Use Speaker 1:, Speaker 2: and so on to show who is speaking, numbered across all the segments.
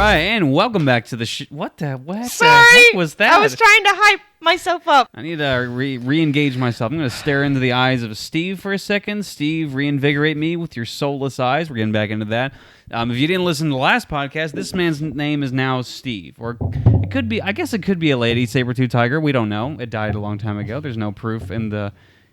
Speaker 1: right, and welcome back to the what the
Speaker 2: Sorry,
Speaker 1: heck was that?
Speaker 2: I was trying to hype myself up.
Speaker 1: I need to re-engage myself. I'm going to stare into the eyes of Steve for a second. Steve, reinvigorate me with your soulless eyes. We're getting back into that. If you didn't listen to the last podcast, this man's name is now Steve, or it could be. I guess it could be a lady, saber-tooth tiger. We don't know. It died a long time ago. There's no proof in the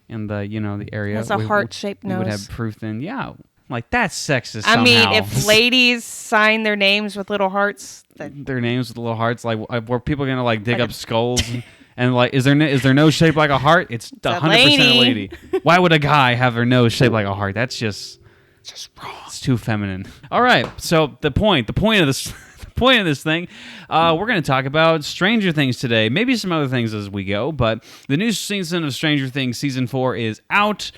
Speaker 1: the area.
Speaker 2: That's a heart-shaped nose.
Speaker 1: We would have proof then. Yeah. Like, that's sexist
Speaker 2: I
Speaker 1: somehow.
Speaker 2: mean, if ladies sign their names with little hearts...
Speaker 1: Their names with little hearts, like, were people going to, like, dig up skulls? And, like, is their nose shaped like a heart? It's 100% a lady. Why would a guy have their nose shaped like a heart? That's just wrong. It's too feminine. All right, so the point of this... The point of this thing, we're going to talk about Stranger Things today. Maybe some other things as we go, but the new season of Stranger Things, Season 4, is out.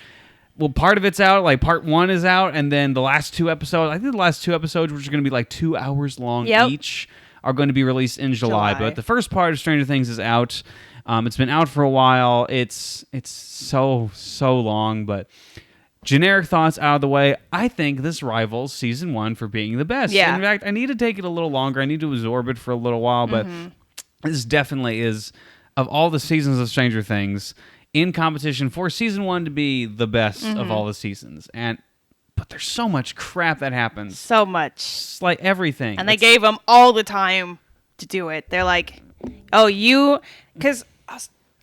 Speaker 1: Well, part of it's out, like part 1 is out, and then the last 2 episodes, I think the last 2 episodes, which are going to be like 2 hours long each, are going to be released in July. But the first part of Stranger Things is out. It's been out for a while. It's so long, but generic thoughts out of the way. I think this rivals Season 1 for being the best.
Speaker 2: Yeah.
Speaker 1: In fact, I need to take it a little longer. I need to absorb it for a little while, but this definitely is, of all the seasons of Stranger Things, in competition for Season 1 to be the best of all the seasons. But there's so much crap that happens.
Speaker 2: So much.
Speaker 1: It's like everything.
Speaker 2: And they gave them all the time to do it. They're like, because...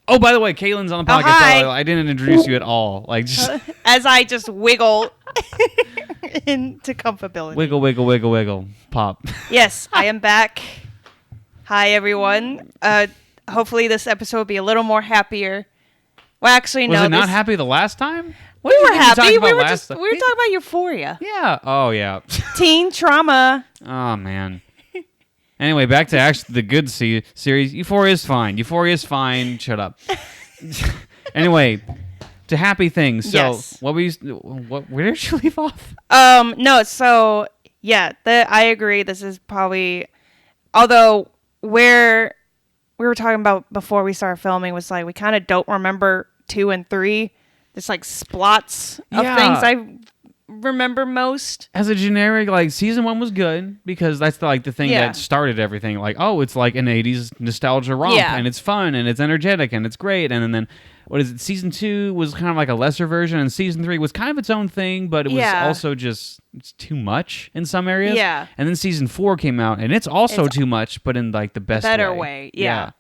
Speaker 1: Oh, by the way, Kaylin's on the podcast.
Speaker 2: Hi.
Speaker 1: I didn't introduce you at all. Like, just
Speaker 2: as I just wiggle into comfortability.
Speaker 1: wiggle, wiggle, wiggle, wiggle, pop.
Speaker 2: Yes, I am back. Hi, everyone. Hopefully this episode will be a little more happier. Well, actually, no.
Speaker 1: Was it not happy the last time?
Speaker 2: We were happy. We were talking about Euphoria.
Speaker 1: Yeah. Oh, yeah.
Speaker 2: Teen trauma.
Speaker 1: Oh, man. Anyway, back to actually the good series. Euphoria is fine. Shut up. Anyway, to happy things. So,
Speaker 2: Yes.
Speaker 1: where did you leave off?
Speaker 2: No, so, yeah, I agree. This is probably, although where we were talking about before we started filming was like, we kind of don't remember 2 and 3. It's like splots of things I remember most.
Speaker 1: As a generic, like, Season 1 was good because that's the thing that started everything. Like, oh, it's like an 80s nostalgia romp and it's fun and it's energetic and it's great. And then what is it? Season 2 was kind of like a lesser version, and Season 3 was kind of its own thing, but it was also just it's too much in some areas.
Speaker 2: Yeah.
Speaker 1: And then Season 4 came out, and it's also too much, but in like the best
Speaker 2: better way. Yeah.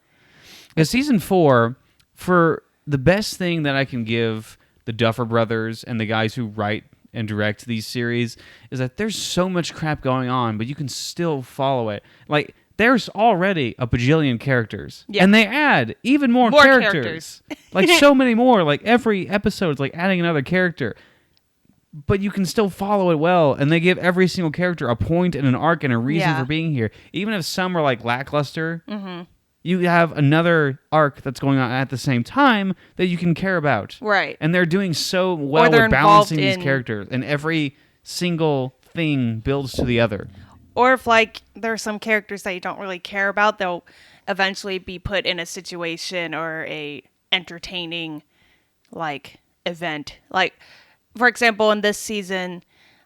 Speaker 1: Because Season 4, for the best thing that I can give the Duffer Brothers and the guys who write and direct these series, is that there's so much crap going on, but you can still follow it. Like, there's already a bajillion characters, and they add even more characters. Like, so many more. Like, every episode is like adding another character, but you can still follow it well, and they give every single character a point and an arc and a reason for being here. Even if some are like lackluster, you have another arc that's going on at the same time that you can care about.
Speaker 2: Right.
Speaker 1: And they're doing so well with balancing these characters, and every single thing builds to the other.
Speaker 2: Or if, like, there are some characters that you don't really care about, they'll eventually be put in a situation or a entertaining, like, event. Like, for example, in this season,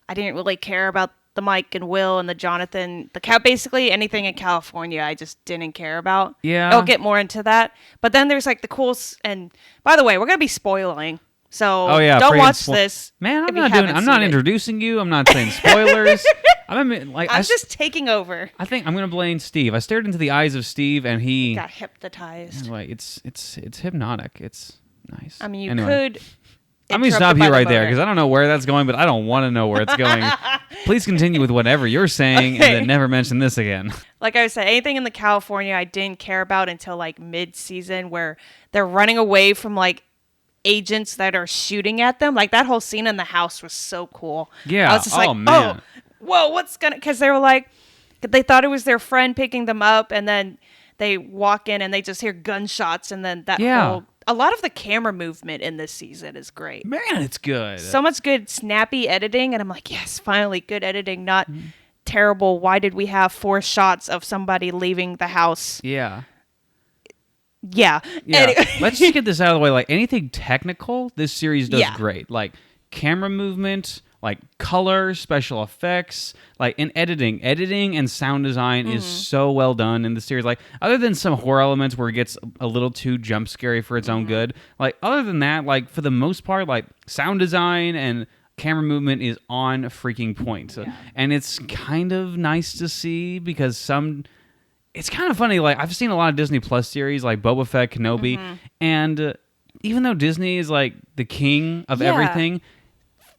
Speaker 2: I didn't really care about the Mike and Will and the Jonathan, basically anything in California I just didn't care about.
Speaker 1: Yeah.
Speaker 2: I'll get more into that. But then there's like the cool, and by the way, we're going to be spoiling. So don't watch this.
Speaker 1: Man, I'm not introducing you. I'm not saying spoilers.
Speaker 2: I'm just taking over.
Speaker 1: I think I'm going to blame Steve. I stared into the eyes of Steve and he
Speaker 2: got hypnotized.
Speaker 1: Like, it's hypnotic. It's nice.
Speaker 2: I mean, you could.
Speaker 1: I'm going to stop you right there because I don't know where that's going, but I don't want to know where it's going. Please continue with whatever you're saying and then never mention this again.
Speaker 2: Like I said, anything in the California I didn't care about until like mid-season where they're running away from like agents that are shooting at them. Like that whole scene in the house was so cool.
Speaker 1: Yeah.
Speaker 2: I was just man. Whoa, what's going to... Because they were like... They thought it was their friend picking them up and then they walk in and they just hear gunshots and then that whole... A lot of the camera movement in this season is great.
Speaker 1: Man, it's good.
Speaker 2: So much good, snappy editing. And I'm like, yes, finally, good editing. Not terrible. Why did we have 4 shots of somebody leaving the house?
Speaker 1: Yeah.
Speaker 2: Yeah.
Speaker 1: Anyway. Let's just get this out of the way. Like, anything technical, this series does great. Like, camera movement, like color, special effects, like in editing and sound design is so well done in the series. Like other than some horror elements where it gets a little too jump scary for its own good, like other than that, like for the most part, like sound design and camera movement is on freaking point. And it's kind of nice to see because it's kind of funny. Like I've seen a lot of Disney Plus series like Boba Fett, Kenobi, and even though Disney is like the king of everything,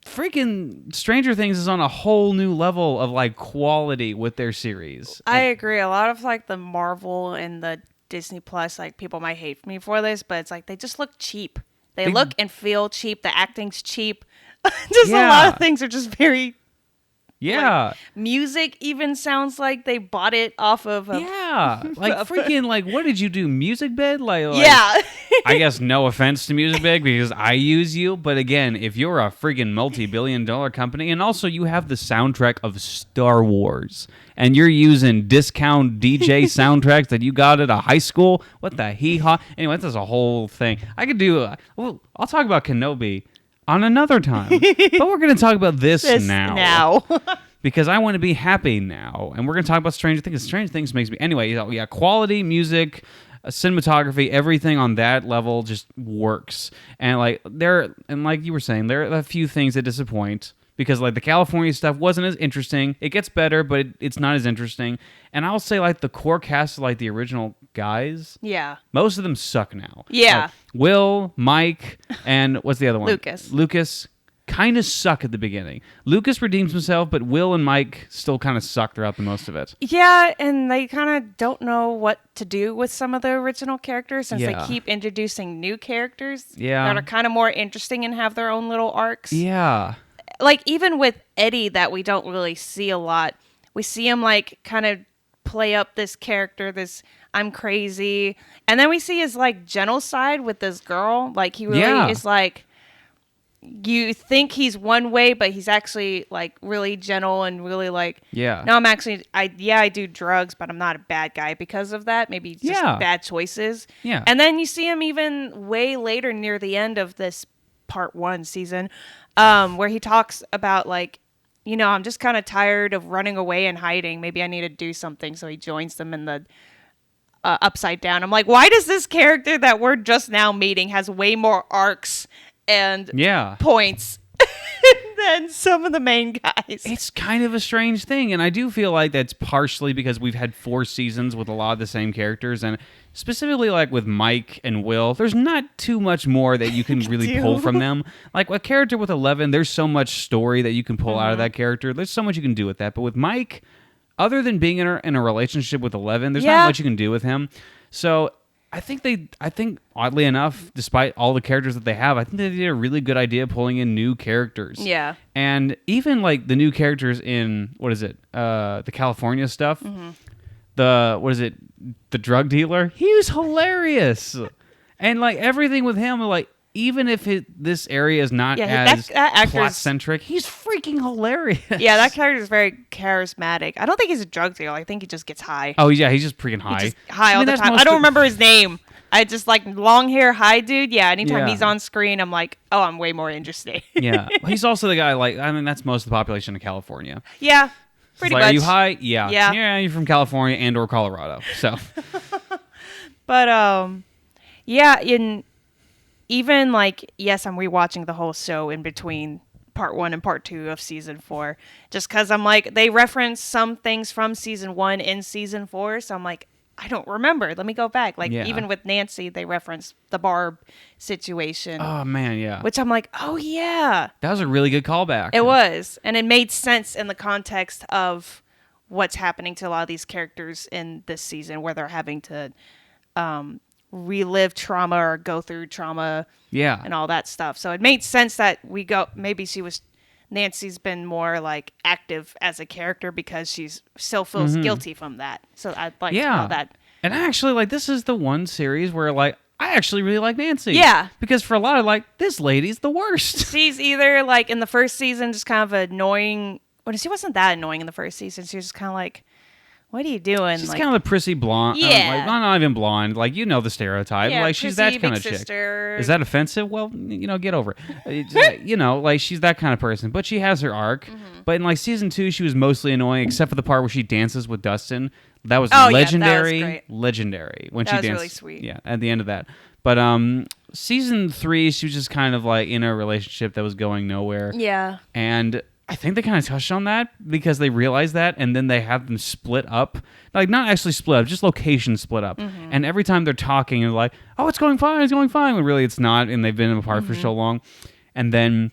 Speaker 1: freaking Stranger Things is on a whole new level of like quality with their series.
Speaker 2: I agree. A lot of like the Marvel and the Disney Plus, like people might hate me for this, but it's like they just look cheap. They look and feel cheap. The acting's cheap. Just a lot of things are just very. Like, music even sounds like they bought it off of like
Speaker 1: freaking like what did you do, Music Bed? Like I guess no offense to Music Bed because I use you, but again, if you're a freaking multi-billion-dollar company and also you have the soundtrack of Star Wars and you're using discount DJ soundtracks that you got at a high school, what the hee-haw? Anyway, that's a whole thing. I could do I'll talk about Kenobi on another time. But we're going to talk about this now. Because I want to be happy now. And we're going to talk about Stranger Things. Stranger Things makes me... Anyway, quality, music, cinematography, everything on that level just works. And like you were saying, there are a few things that disappoint. Because like the California stuff wasn't as interesting. It gets better, but it's not as interesting. And I'll say like the core cast of like the original guys.
Speaker 2: Yeah.
Speaker 1: Most of them suck now.
Speaker 2: Yeah.
Speaker 1: Like Will, Mike, and what's the other one?
Speaker 2: Lucas
Speaker 1: kind of suck at the beginning. Lucas redeems himself, but Will and Mike still kind of suck throughout the most of it.
Speaker 2: Yeah, and they kind of don't know what to do with some of the original characters since they keep introducing new characters that are kind of more interesting and have their own little arcs.
Speaker 1: Yeah.
Speaker 2: Like, even with Eddie that we don't really see a lot, we see him, like, kind of play up this character, this I'm crazy. And then we see his, like, gentle side with this girl. Like, he really is, like, you think he's one way, but he's actually, like, really gentle and really, like, no, I'm actually, I do drugs, but I'm not a bad guy because of that. Maybe just bad choices.
Speaker 1: Yeah.
Speaker 2: And then you see him even way later near the end of this part 1 season, where he talks about like, I'm just kind of tired of running away and hiding. Maybe I need to do something. So he joins them in the Upside Down. I'm like, why does this character that we're just now meeting has way more arcs and points than some of the main guys?
Speaker 1: It's kind of a strange thing. And I do feel like that's partially because we've had 4 seasons with a lot of the same characters. And specifically like with Mike and Will, there's not too much more that you can really pull from them. Like a character with 11, there's so much story that you can pull out of that character. There's so much you can do with that. But with Mike, other than being in a relationship with 11, there's not much you can do with him. So I think oddly enough, despite all the characters that they have, I think they did a really good idea of pulling in new characters.
Speaker 2: Yeah.
Speaker 1: And even like the new characters in, the California stuff, the drug dealer, he was hilarious. And like everything with him, like even if this area is not as plot-centric, he's freaking hilarious.
Speaker 2: Yeah, that character is very charismatic. I don't think he's a drug dealer. I think he just gets high.
Speaker 1: Oh, yeah, he's just freaking high.
Speaker 2: He's just high all the time. I don't remember his name. I just like long hair high dude. Yeah, anytime he's on screen, I'm like, oh, I'm way more interested.
Speaker 1: Yeah, he's also the guy, that's most of the population of California.
Speaker 2: Yeah, pretty much.
Speaker 1: Are you high? Yeah. Yeah, you're from California and or Colorado, so.
Speaker 2: But, even like, yes, I'm rewatching the whole show in between part 1 and part 2 of season 4, just because I'm like, they reference some things from season 1 in season 4, so I'm like, I don't remember. Let me go back. Like, even with Nancy, they reference the Barb situation.
Speaker 1: Oh, man, yeah.
Speaker 2: Which I'm like, oh, yeah.
Speaker 1: That was a really good callback.
Speaker 2: It was. And it made sense in the context of what's happening to a lot of these characters in this season, where they're having to relive trauma or go through trauma and all that stuff. So it made sense that Nancy's been more like active as a character because she's still feels guilty from that. So I like all that.
Speaker 1: And actually, like, this is the one series where like I actually really like Nancy.
Speaker 2: Yeah.
Speaker 1: Because for a lot of like, this lady's the worst.
Speaker 2: She's either like in the first season just kind of annoying. Well, she wasn't that annoying in the first season. She was just kind of like what are you doing?
Speaker 1: She's
Speaker 2: like,
Speaker 1: kind of the prissy blonde.
Speaker 2: Yeah.
Speaker 1: Like, not even blonde. Like, you know the stereotype.
Speaker 2: Yeah,
Speaker 1: like, she's that
Speaker 2: prissy
Speaker 1: kind
Speaker 2: big
Speaker 1: of chick.
Speaker 2: sister.
Speaker 1: Is that offensive? Well, get over it. You know, like, she's that kind of person. But she has her arc.
Speaker 2: Mm-hmm.
Speaker 1: But in, like, season 2, she was mostly annoying, except for the part where she dances with Dustin. That was
Speaker 2: Oh, yeah, that was
Speaker 1: legendary.
Speaker 2: great.
Speaker 1: Legendary. When
Speaker 2: That
Speaker 1: she
Speaker 2: was
Speaker 1: danced.
Speaker 2: really sweet.
Speaker 1: Yeah, at the end of that. But season 3, she was just kind of, like, in a relationship that was going nowhere.
Speaker 2: Yeah.
Speaker 1: And I think they kind of touched on that because they realized that, and then they have them split up. Like, not actually split up, just location split up.
Speaker 2: Mm-hmm.
Speaker 1: And every time they're talking, they're like, oh, it's going fine, it's going fine. When really it's not, and they've been apart for so long. And then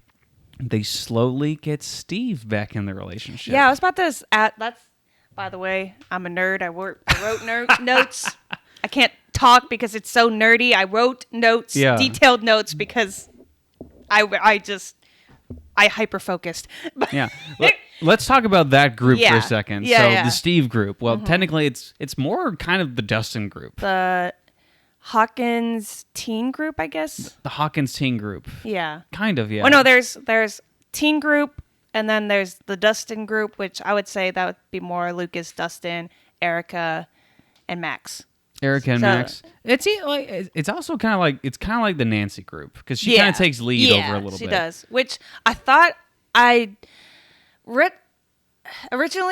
Speaker 1: they slowly get Steve back in the relationship.
Speaker 2: Yeah, I was about to that's, by the way, I'm a nerd. I wrote notes. I can't talk because it's so nerdy. I wrote notes, detailed notes, because I hyper focused.
Speaker 1: Yeah. Let's talk about that group for a second.
Speaker 2: Yeah,
Speaker 1: the Steve group. Well, technically it's more kind of the Dustin group.
Speaker 2: The Hawkins teen group, I guess.
Speaker 1: The Hawkins teen group.
Speaker 2: Yeah.
Speaker 1: Kind of, yeah.
Speaker 2: Well, no, there's teen group, and then there's the Dustin group, which I would say that would be more Lucas, Dustin, Erica, and Max.
Speaker 1: Erica and Max. It's also kind of like the Nancy group, because she kind of takes lead over a little bit.
Speaker 2: She does, which I thought originally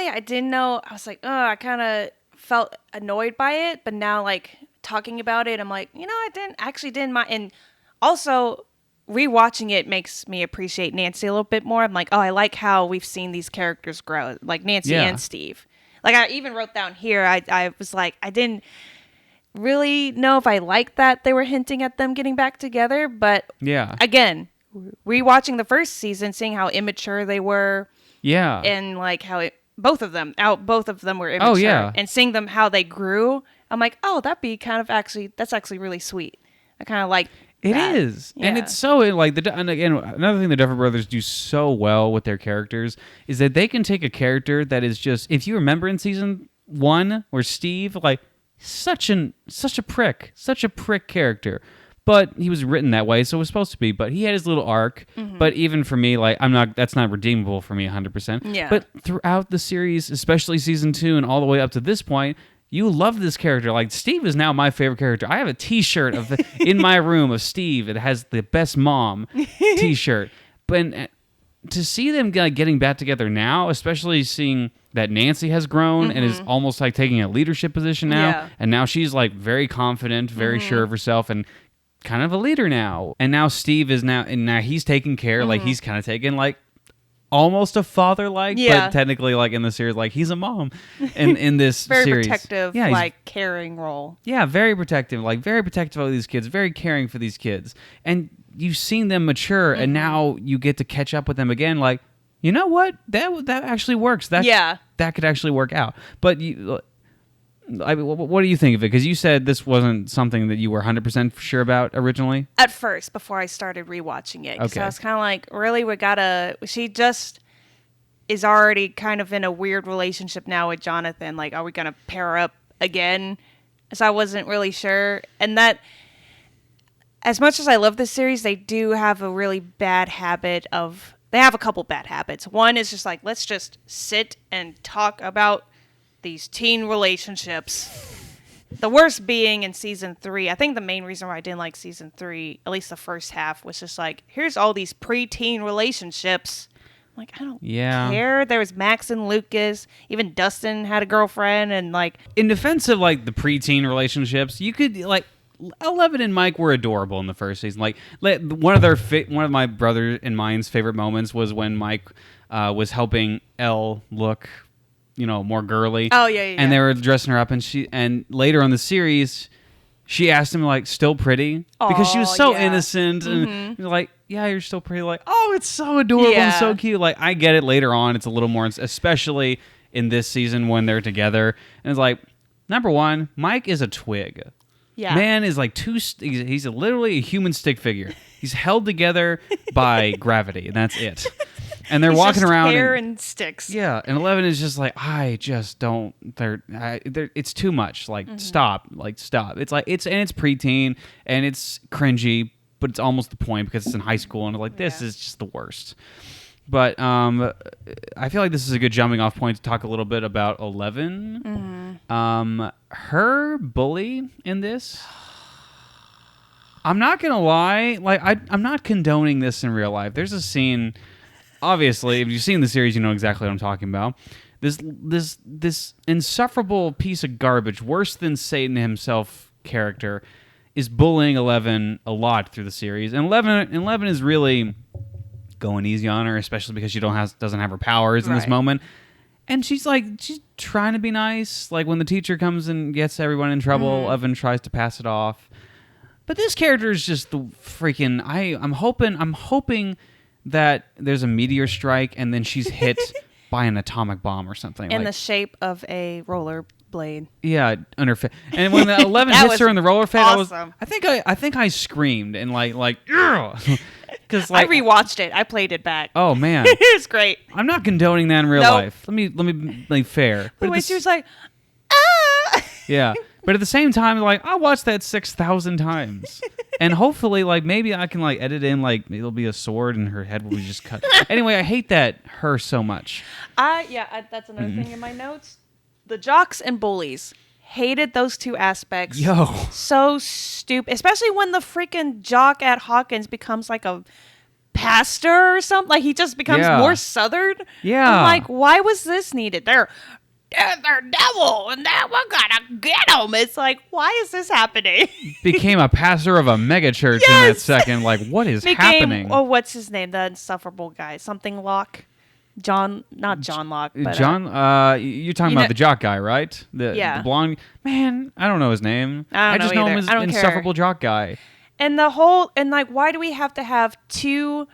Speaker 2: I didn't know. I was like, oh, I kind of felt annoyed by it, but now like talking about it, I'm like, I didn't mind. And also rewatching it makes me appreciate Nancy a little bit more. I'm like, oh, I like how we've seen these characters grow, like Nancy and Steve. Like, I even wrote down here, I was like, I didn't really know if I liked that they were hinting at them getting back together, but again, rewatching the first season, seeing how immature they were, and like how both of them were immature, and seeing them how they grew, I'm like, oh, that's actually really sweet. I kind of like
Speaker 1: it
Speaker 2: that.
Speaker 1: is, and it's so like and again, another thing the Duffer Brothers do so well with their characters is that they can take a character that is just, if you remember in season 1 where Steve, like, such a prick character, but he was written that way, so it was supposed to be. But he had his little arc. But even for me, like, that's not redeemable for me 100%.
Speaker 2: Yeah.
Speaker 1: But throughout the series, especially season 2 and all the way up to this point, you love this character. Like, Steve is now my favorite character. I have a T-shirt in my room of Steve. It has the best mom T-shirt. But to see them getting back together now, especially seeing that Nancy has grown and is almost like taking a leadership position now, and now she's like very confident, very sure of herself, and kind of a leader now. And now Steve is now he's taking care, like he's kind of taking like almost a father, like, but technically, like, in the series, like, he's a mom in this
Speaker 2: very
Speaker 1: series.
Speaker 2: Protective, like, caring role.
Speaker 1: Yeah, very protective of these kids, very caring for these kids. And you've seen them mature, and now you get to catch up with them again, like, you know what? That actually works. That could actually work out. But what do you think of it? Because you said this wasn't something that you were 100% sure about originally.
Speaker 2: At first, before I started rewatching it. Okay. I was kind of like, really? She just is already kind of in a weird relationship now with Jonathan. Like, are we going to pair up again? So I wasn't really sure. And that, as much as I love this series, they do have a really bad habit of, they have a couple bad habits. One is just like, let's just sit and talk about these teen relationships. The worst being in season 3. I think the main reason why I didn't like season 3, at least the first half, was just like, here's all these pre-teen relationships. I'm like, I don't care. There was Max and Lucas. Even Dustin had a girlfriend, and like,
Speaker 1: in defense of like the pre-teen relationships, you could like, Eleven and Mike were adorable in the first season. Like, one of my brother and mine's favorite moments was when Mike was helping Elle look, more girly.
Speaker 2: Oh, yeah.
Speaker 1: And they were dressing her up, and later on the series, she asked him, like, still pretty? Because she was so innocent, and you're like, yeah, you're still pretty. Like, oh, it's so adorable and so cute. Like, I get it later on. It's a little more, especially in this season when they're together. And it's like, number one, Mike is a twig. Yeah. Man is like he's literally a human stick figure. He's held together by gravity, and that's it. And they're walking
Speaker 2: just
Speaker 1: around
Speaker 2: hair and sticks.
Speaker 1: Yeah, and 11 is just like, I just don't. It's too much. Like, stop. Like, stop. It's like it's preteen and it's cringy, but it's almost the point because it's in high school and like this is just the worst. But I feel like this is a good jumping off point to talk a little bit about 11. Her bully in this, I'm not gonna lie, like I'm not condoning this in real life. There's a scene, obviously, if you've seen the series, you know exactly what I'm talking about. This insufferable piece of garbage, worse than Satan himself character, is bullying 11 a lot through the series, and 11 is really going easy on her, especially because she doesn't have her powers in this moment. And she's trying to be nice. Like when the teacher comes and gets everyone in trouble, Evan tries to pass it off. But this character is just the freaking. I'm hoping that there's a meteor strike and then she's hit by an atomic bomb or something
Speaker 2: in the shape of a roller blade.
Speaker 1: Yeah, on her face. And when the 11 hits her in the roller face,
Speaker 2: awesome.
Speaker 1: I think I screamed and like because
Speaker 2: I rewatched it. I played it back.
Speaker 1: Oh man,
Speaker 2: it was great.
Speaker 1: I'm not condoning that in real life. Let me be fair.
Speaker 2: But when she was like, ah.
Speaker 1: Yeah. But at the same time, like, I'll watch that 6,000 times. And hopefully, like, maybe I can, like, edit in, like, it'll be a sword and her head will be just cut. Anyway, I hate her so much.
Speaker 2: That's another thing in my notes. The jocks and bullies. Hated those two aspects.
Speaker 1: Yo.
Speaker 2: So stupid. Especially when the freaking jock at Hawkins becomes, like, a pastor or something. Like, he just becomes more Southern.
Speaker 1: Yeah.
Speaker 2: I'm like, why was this needed? They're devil, and that we're gonna get them. It's like, why is this happening?
Speaker 1: Became a pastor of a mega church in that second. Like, what is happening?
Speaker 2: Oh, what's his name? The insufferable guy. Something Locke. Not John Locke. But,
Speaker 1: John, you're talking about the jock guy, right? The blonde man. I don't know his name.
Speaker 2: I
Speaker 1: just know him as insufferable jock guy.
Speaker 2: And why do we have to have two,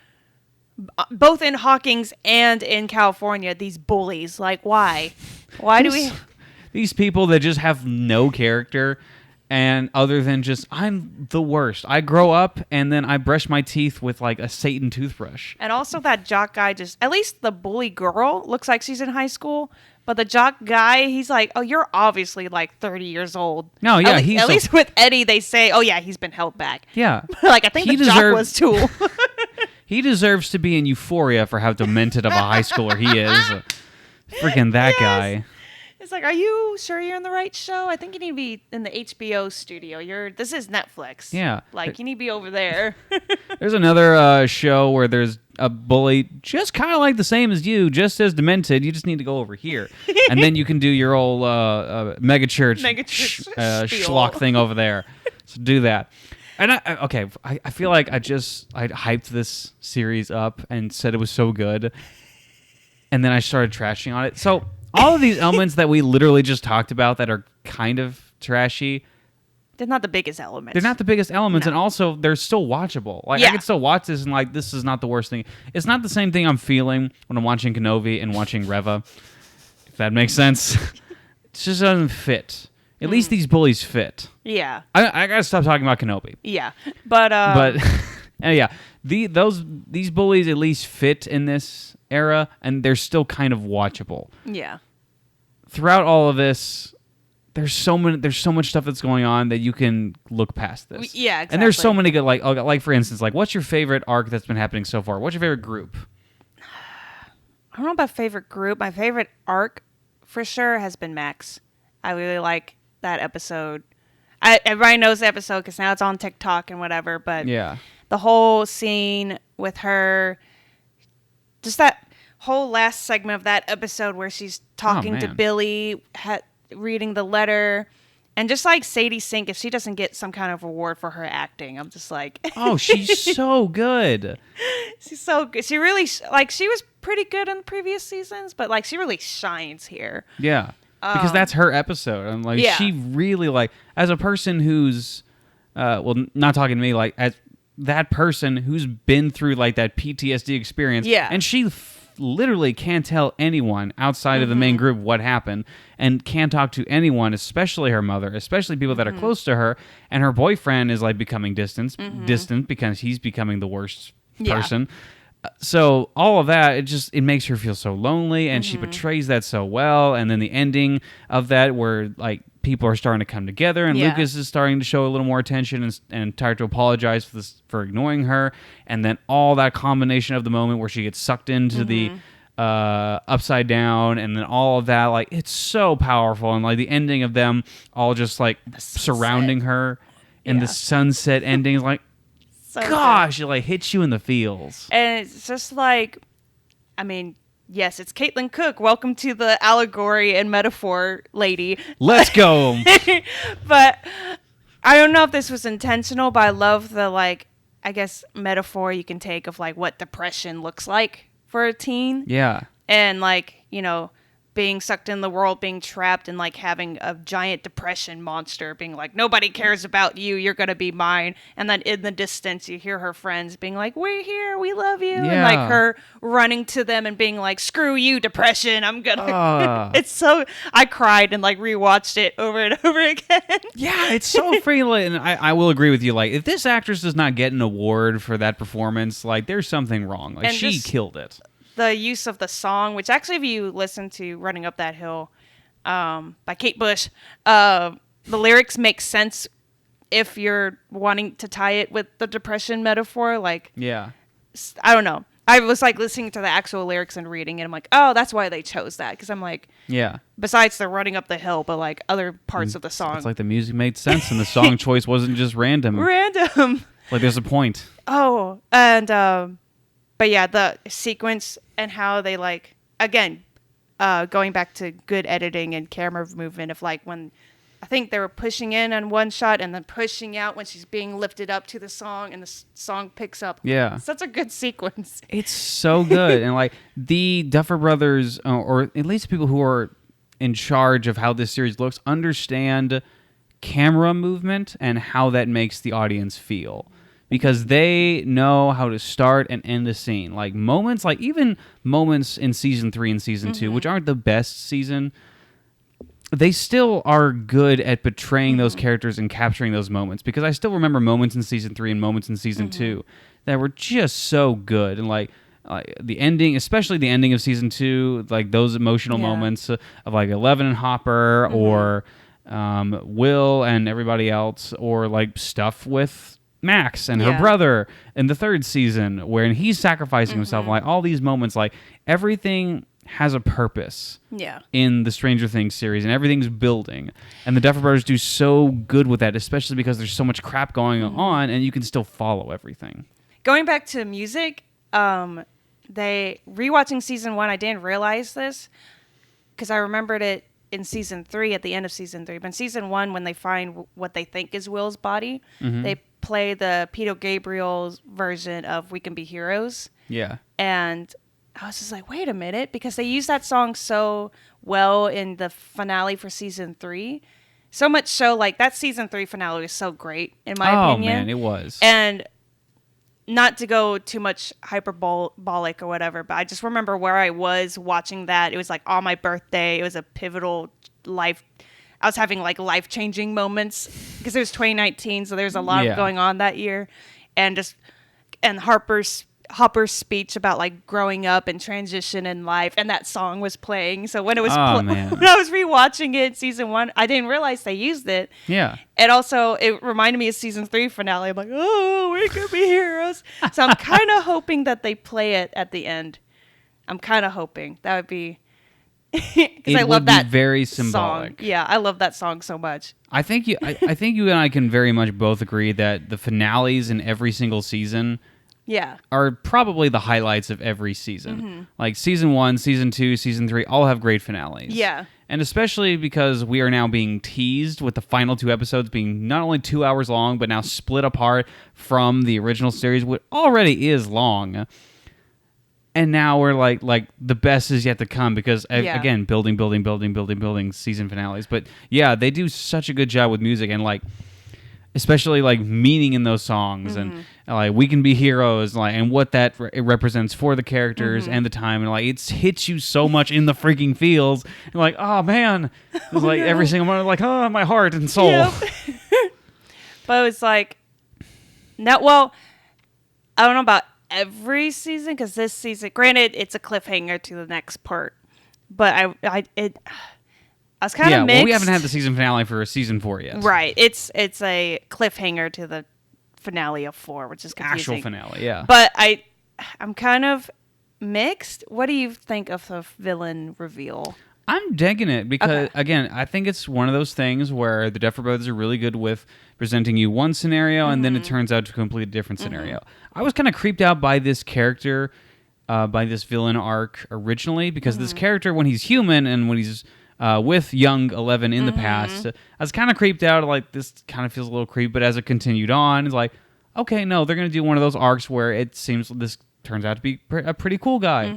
Speaker 2: both in Hawkins and in California, these bullies? Like, why? Why do we?
Speaker 1: These people that just have no character, and other than just, I'm the worst. I grow up and then I brush my teeth with like a Satan toothbrush.
Speaker 2: And also that jock guy at least the bully girl looks like she's in high school, but the jock guy, he's like, oh, you're obviously like 30 years old.
Speaker 1: No, yeah,
Speaker 2: at least with Eddie, they say, oh yeah, he's been held back.
Speaker 1: Yeah,
Speaker 2: like I think the jock was too.
Speaker 1: He deserves to be in Euphoria for how demented of a high schooler he is. Freaking that guy.
Speaker 2: It's like, are you sure you're in the right show? I think you need to be in the HBO studio. This is Netflix.
Speaker 1: Yeah.
Speaker 2: Like, you need to be over there.
Speaker 1: There's another show where there's a bully just kind of like the same as you, just as demented. You just need to go over here. And then you can do your old mega church schlock thing over there. So do that. And I feel like I hyped this series up and said it was so good. And then I started trashing on it. So all of these elements that we literally just talked about that are kind of trashy,
Speaker 2: they're not the biggest elements.
Speaker 1: They're not the biggest elements, and also they're still watchable. Like I can still watch this and like this is not the worst thing. It's not the same thing I'm feeling when I'm watching Kenobi and watching Reva. If that makes sense. It just doesn't fit. At least these bullies fit.
Speaker 2: Yeah.
Speaker 1: I gotta stop talking about Kenobi.
Speaker 2: Yeah. But
Speaker 1: yeah. These bullies at least fit in this era, and they're still kind of watchable.
Speaker 2: Yeah.
Speaker 1: Throughout all of this, there's so much stuff that's going on that you can look past this.
Speaker 2: Yeah, exactly.
Speaker 1: And there's so many good, like for instance, like what's your favorite arc that's been happening so far? What's your favorite group?
Speaker 2: I don't know about favorite group. My favorite arc, for sure, has been Max. I really like that episode. Everybody knows the episode because now it's on TikTok and whatever. But
Speaker 1: yeah,
Speaker 2: the whole scene with her. Just that whole last segment of that episode where she's talking to Billy, reading the letter, and just like Sadie Sink, if she doesn't get some kind of reward for her acting, I'm just like...
Speaker 1: oh, she's so good.
Speaker 2: She's so good. She really... she was pretty good in the previous seasons, but like she really shines here.
Speaker 1: Yeah. Because that's her episode. And like she really like... As a person who's... not talking to me, like... as that person who's been through like that PTSD experience, and she literally can't tell anyone outside of the main group what happened, and can't talk to anyone, especially her mother, especially people that are close to her, and her boyfriend is like becoming distant because he's becoming the worst person. So all of that, it makes her feel so lonely, and she portrays that so well. And then the ending of that, where like people are starting to come together, and
Speaker 2: Yeah.
Speaker 1: Lucas is starting to show a little more attention and start to apologize for ignoring her. And then all that combination of the moment where she gets sucked into the upside down, and then all of that, like, it's so powerful. And like the ending of them all just like surrounding her, and the sunset ending is like,
Speaker 2: So
Speaker 1: gosh,
Speaker 2: good.
Speaker 1: it like hits you in the feels.
Speaker 2: And it's just like, I mean, yes, it's Caitlin Cook. Welcome to the allegory and metaphor lady.
Speaker 1: Let's go.
Speaker 2: But I don't know if this was intentional, but I love the, like, I guess, metaphor you can take of like what depression looks like for a teen.
Speaker 1: Yeah.
Speaker 2: And like, you know, being sucked in the world, being trapped, and like having a giant depression monster being like, nobody cares about you, you're gonna be mine. And then in the distance you hear her friends being like, we're here, we love you. And like her running to them and being like, screw you, depression, I'm gonna it's so, I cried and like rewatched it over and over again.
Speaker 1: Yeah, it's so freely, and I will agree with you. Like, if this actress does not get an award for that performance, like, there's something wrong. Like,
Speaker 2: And
Speaker 1: she
Speaker 2: just
Speaker 1: killed it.
Speaker 2: The use of the song, which actually, if you listen to Running Up That Hill by Kate Bush, the lyrics make sense if you're wanting to tie it with the depression metaphor. Like,
Speaker 1: Yeah.
Speaker 2: I don't know. I was like listening to the actual lyrics and reading it. I'm like, oh, that's why they chose that. Because I'm like,
Speaker 1: Yeah.
Speaker 2: besides the running up the hill, but like other parts of the song.
Speaker 1: It's like the music made sense, and the song choice wasn't just random.
Speaker 2: Random.
Speaker 1: Like, there's a point.
Speaker 2: Oh, and but yeah, the sequence and how they like, again, going back to good editing and camera movement of like when I think they were pushing in on one shot and then pushing out when she's being lifted up to the song and the song picks up.
Speaker 1: Yeah.
Speaker 2: Such a good sequence.
Speaker 1: It's so good. And like the Duffer Brothers, or at least people who are in charge of how this series looks, understand camera movement and how that makes the audience feel. Because they know how to start and end a scene. Like moments, like even moments in season 3 and season 2, which aren't the best season, they still are good at portraying those characters and capturing those moments. Because I still remember moments in season 3 and moments in season 2 that were just so good. And like the ending, especially the ending of season 2, like those emotional moments of like Eleven and Hopper, or Will and everybody else, or like stuff with Max and her brother in the 3rd season, where he's sacrificing himself. Like all these moments, like everything has a purpose in the Stranger Things series, and everything's building. And the Duffer Brothers do so good with that, especially because there's so much crap going on, and you can still follow everything.
Speaker 2: Going back to music, they rewatching season 1, I didn't realize this because I remembered it in season 3 at the end of season 3. But in season 1, when they find what they think is Will's body, they play the Peter Gabriel's version of "We Can Be Heroes."
Speaker 1: Yeah.
Speaker 2: And I was just like, wait a minute, because they used that song so well in the finale for season 3. So much so, like, that season 3 finale was so great, in my opinion.
Speaker 1: Oh, man, it was.
Speaker 2: And not to go too much hyperbolic or whatever, but I just remember where I was watching that. It was, like, on my birthday. It was a pivotal life. I was having, like, life-changing moments because it was 2019, so there's a lot going on that year. And Hopper's speech about like growing up and transition in life, and that song was playing. So when it was when I was rewatching it in season 1, I didn't realize they used it.
Speaker 1: Yeah.
Speaker 2: And also it reminded me of season 3 finale. I'm like, oh, we could be heroes. So I'm kind of hoping that they play it at the end. I'm kind of hoping that would be because I love that
Speaker 1: very symbolic
Speaker 2: song. Yeah, I love that song so much.
Speaker 1: I think you and I can very much both agree that the finales in every single season are probably the highlights of every season. Like season 1, season 2, season 3 all have great finales.
Speaker 2: Yeah.
Speaker 1: And especially because we are now being teased with the final 2 episodes being not only 2 hours long, but now split apart from the original series, which already is long. And now we're like the best is yet to come because, again, building season finales. But yeah, they do such a good job with music and like, especially like meaning in those songs and like We Can Be Heroes, like, and what that it represents for the characters and the time, and like it hits you so much in the freaking feels. You're like, oh man, it's like every single one, like, oh, my heart and soul. Yep.
Speaker 2: But it was like, well, I don't know about every season because this season, granted, it's a cliffhanger to the next part, but I was kind of mixed.
Speaker 1: Well, we haven't had the season finale for season 4 yet.
Speaker 2: Right. It's a cliffhanger to the finale of 4, which is confusing.
Speaker 1: Actual finale, yeah.
Speaker 2: But I'm kind of mixed. What do you think of the villain reveal?
Speaker 1: I'm digging it because, again, I think it's one of those things where the Duffer Brothers are really good with presenting you one scenario and then it turns out to a completely different scenario. I was kind of creeped out by this character, by this villain arc originally, because this character, when he's human and when he's with young 11 in the past, I was kind of creeped out, like, this kind of feels a little creepy, but as it continued on, it's like, okay, no, they're going to do one of those arcs where it seems this turns out to be a pretty cool guy.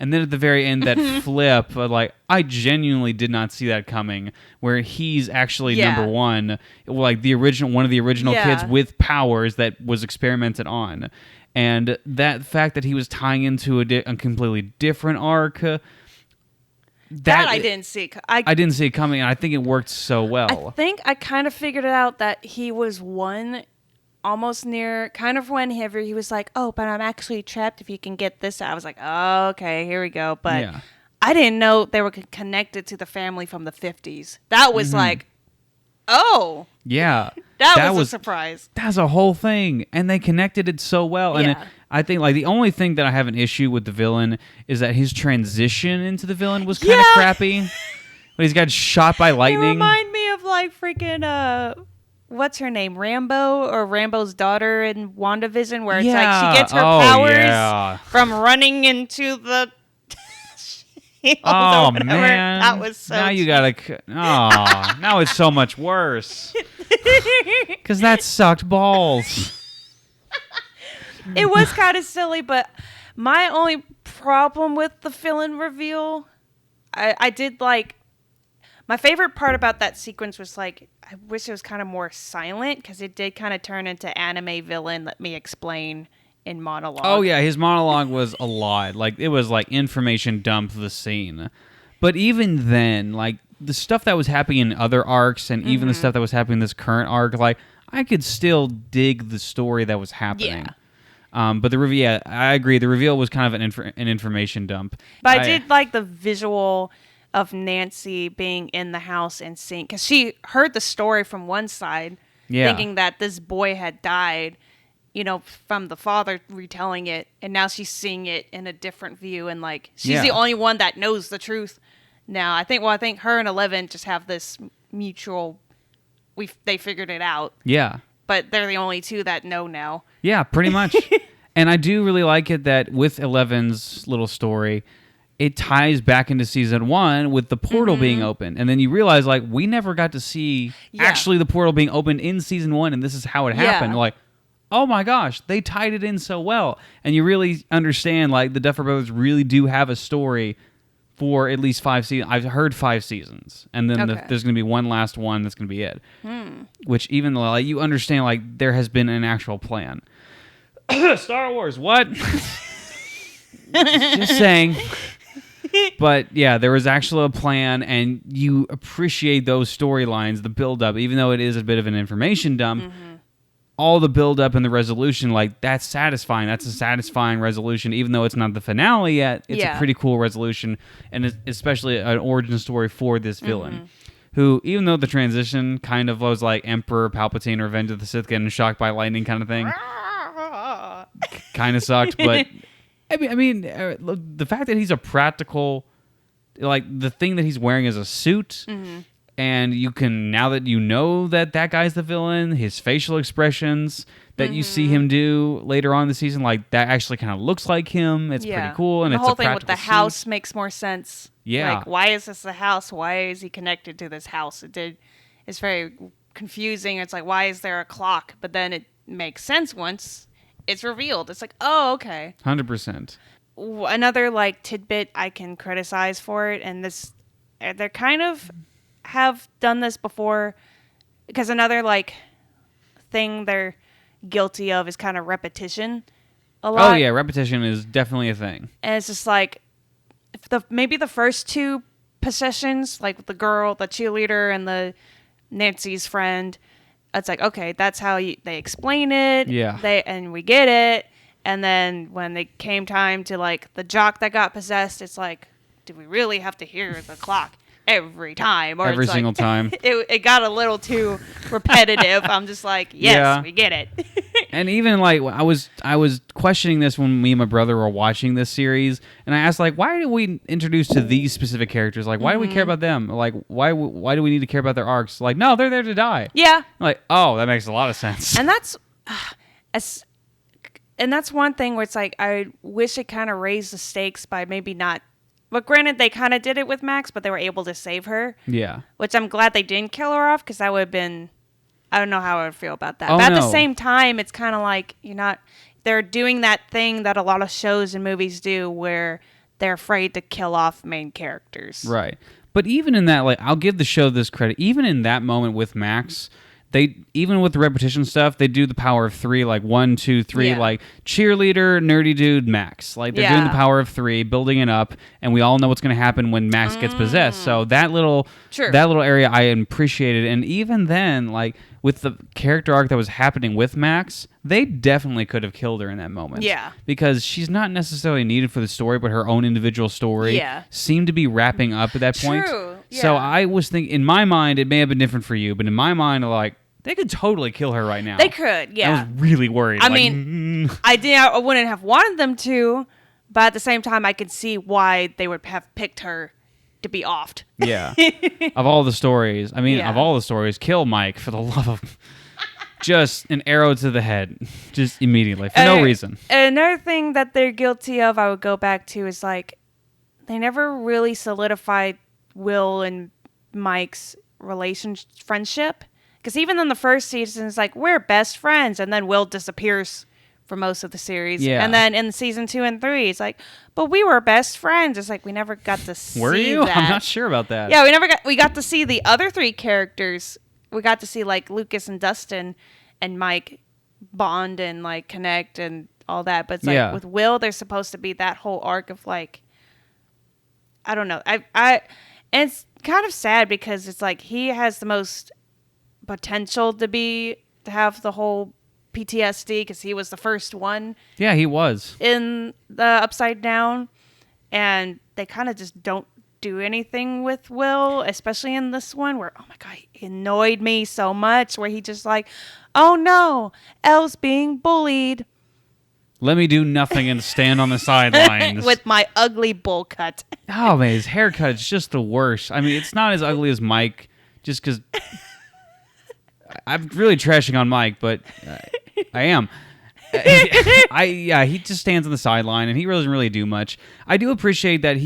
Speaker 1: And then at the very end, that flip, like, I genuinely did not see that coming, where he's actually number one, like one of the original kids with powers that was experimented on. And that fact that he was tying into a completely different arc, that
Speaker 2: I didn't see.
Speaker 1: I didn't see it coming, and I think it worked so well.
Speaker 2: I think I kind of figured it out that he was one almost near, kind of whenever he was like, oh, but I'm actually trapped if you can get this out. I was like, oh, okay, here we go. But I didn't know they were connected to the family from the 50s. That was like, oh.
Speaker 1: Yeah.
Speaker 2: That was a surprise.
Speaker 1: That's a whole thing. And they connected it so well. And I think, like, the only thing that I have an issue with the villain is that his transition into the villain was kind of crappy. When he's got shot by lightning.
Speaker 2: It reminded me of, like, freaking, what's her name? Rambo or Rambo's daughter in WandaVision, where it's like she gets her powers from running into the...
Speaker 1: Oh, man.
Speaker 2: That was so
Speaker 1: now you gotta... Oh, now it's so much worse. Because that sucked balls.
Speaker 2: It was kind of silly, but my only problem with the villain reveal, I did like... My favorite part about that sequence was, like, I wish it was kind of more silent, because it did kind of turn into anime villain, let me explain, in monologue.
Speaker 1: Oh, yeah, his monologue was a lot. Like, it was like information dump the scene. But even then, like, the stuff that was happening in other arcs, and even the stuff that was happening in this current arc, like, I could still dig the story that was happening. But the reveal, I agree, the reveal was kind of an information dump.
Speaker 2: But I did like the visual of Nancy being in the house and seeing, because she heard the story from one side, thinking that this boy had died, you know, from the father retelling it, and now she's seeing it in a different view, and, like, she's the only one that knows the truth now. I think her and 11 just have this mutual, they figured it out. Yeah. But they're the only two that know now.
Speaker 1: Yeah, pretty much. And I do really like it that with 11's little story, it ties back into season 1 with the portal being open. And then you realize, like, we never got to see actually the portal being opened in season 1, and this is how it happened. Like, oh my gosh, they tied it in so well. And you really understand, like, the Duffer Brothers really do have a story for at least 5 seasons. I've heard 5 seasons. And then there's going to be one last one that's going to be it. Which even, like, you understand, like, there has been an actual plan. Star Wars, what? Just saying. But yeah, there was actually a plan, and you appreciate those storylines, the build-up, even though it is a bit of an information dump. All the build-up and the resolution, like, that's satisfying. That's a satisfying resolution, even though it's not the finale yet. It's a pretty cool resolution, and especially an origin story for this villain, who, even though the transition kind of was like Emperor Palpatine, Revenge of the Sith, getting shocked by lightning kind of thing, kind of sucked, but... I mean, the fact that he's a practical, like, the thing that he's wearing is a suit, and you can, now that you know that guy's the villain, his facial expressions that you see him do later on in the season, like, that actually kind of looks like him. It's pretty cool, and
Speaker 2: the
Speaker 1: it's
Speaker 2: whole
Speaker 1: a
Speaker 2: thing with the
Speaker 1: suit.
Speaker 2: house makes more sense.
Speaker 1: Yeah,
Speaker 2: like, why is this the house? Why is he connected to this house? It's very confusing. It's like, why is there a clock? But then it makes sense once it's revealed. It's like, oh, okay.
Speaker 1: 100%.
Speaker 2: Another, like, tidbit I can criticize for it, and this, they kind of have done this before, because another, like, thing they're guilty of is kind of repetition a lot.
Speaker 1: Oh, yeah, repetition is definitely a thing.
Speaker 2: And it's just like, maybe the first 2 possessions, like with the girl, the cheerleader, and the Nancy's friend, it's like, okay, that's how they explain it. Yeah. And we get it. And then when they came time to, like, the jock that got possessed, it's like, do we really have to hear the clock? every time. Or
Speaker 1: every
Speaker 2: it's
Speaker 1: single time.
Speaker 2: It got a little too repetitive. I'm just like, yes, we get it.
Speaker 1: And even like I was questioning this when me and my brother were watching this series, and I asked like, why do we introduce to these specific characters? Like, why do we care about them? Like, why do we need to care about their arcs? Like, no, they're there to die.
Speaker 2: Yeah.
Speaker 1: I'm like, oh, that makes a lot of sense.
Speaker 2: And that's one thing where it's like I wish it kind of raised the stakes by maybe not. But granted, they kind of did it with Max, but they were able to save her.
Speaker 1: Yeah.
Speaker 2: Which I'm glad they didn't kill her off, because that would have been. I don't know how I would feel about that.
Speaker 1: Oh,
Speaker 2: but at
Speaker 1: no.
Speaker 2: the same time, it's kind of like they're doing that thing that a lot of shows and movies do where they're afraid to kill off main characters.
Speaker 1: Right. But even in that, like, I'll give the show this credit. Even in that moment with Max, even with the repetition stuff, they do the power of three, like 1, 2, 3, like cheerleader, nerdy dude, Max. Like they're doing the power of three, building it up, and we all know what's going to happen when Max gets possessed. So that little area I appreciated, and even then, like with the character arc that was happening with Max, they definitely could have killed her in that moment.
Speaker 2: Yeah,
Speaker 1: because she's not necessarily needed for the story, but her own individual story seemed to be wrapping up at that point.
Speaker 2: Yeah.
Speaker 1: So I was thinking, in my mind, it may have been different for you, but in my mind, like, they could totally kill her right now.
Speaker 2: They could, yeah.
Speaker 1: I was really worried.
Speaker 2: I mean, I wouldn't have wanted them to, but at the same time, I could see why they would have picked her to be offed.
Speaker 1: Yeah. Of all the stories, kill Mike for the love of... Just an arrow to the head, just immediately, for no reason.
Speaker 2: Another thing that they're guilty of, I would go back to, is like, they never really solidified Will and Mike's friendship. Because even in the first season, it's like, we're best friends. And then Will disappears for most of the series.
Speaker 1: Yeah.
Speaker 2: And then in season 2 and 3, it's like, but we were best friends. It's like, we never got to see
Speaker 1: Were you?
Speaker 2: that.
Speaker 1: I'm not sure about that.
Speaker 2: Yeah, we got to see the other 3 characters. We got to see, like, Lucas and Dustin and Mike bond and, like, connect and all that. But it's like, with Will, there's supposed to be that whole arc of, like, I don't know. And it's kind of sad because it's like he has the most potential to have the whole PTSD because he was the first one. Yeah,
Speaker 1: he was
Speaker 2: in the Upside Down, and they kind of just don't do anything with Will, especially in this one where, oh my god, he annoyed me so much. Where he just like, oh no, Elle's being bullied.
Speaker 1: Let me do nothing and stand on the sidelines.
Speaker 2: With my ugly bowl cut.
Speaker 1: Oh, man, his haircut is just the worst. I mean, it's not as ugly as Mike, just because... I'm really trashing on Mike, but I am. He just stands on the sideline, and he doesn't really do much. I do appreciate that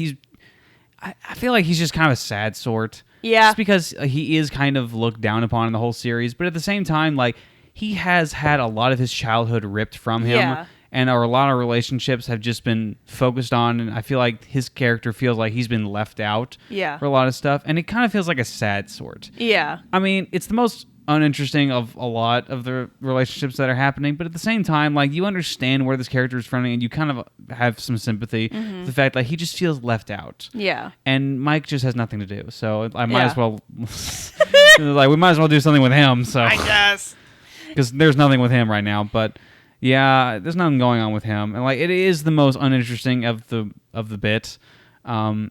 Speaker 1: I feel like he's just kind of a sad sort.
Speaker 2: Yeah.
Speaker 1: Just because he is kind of looked down upon in the whole series, but at the same time, like, he has had a lot of his childhood ripped from him.
Speaker 2: Yeah.
Speaker 1: And a lot of relationships have just been focused on, and I feel like his character feels like he's been left out for a lot of stuff, and it kind of feels like a sad sort.
Speaker 2: Yeah.
Speaker 1: I mean, it's the most uninteresting of a lot of the relationships that are happening, but at the same time, like, you understand where this character is from, and you kind of have some sympathy for the fact that he just feels left out.
Speaker 2: Yeah.
Speaker 1: And Mike just has nothing to do, so I might as well... like, we might as well do something with him, so...
Speaker 2: I guess.
Speaker 1: Because there's nothing with him right now, but... Yeah, there's nothing going on with him, and like it is the most uninteresting of the bit,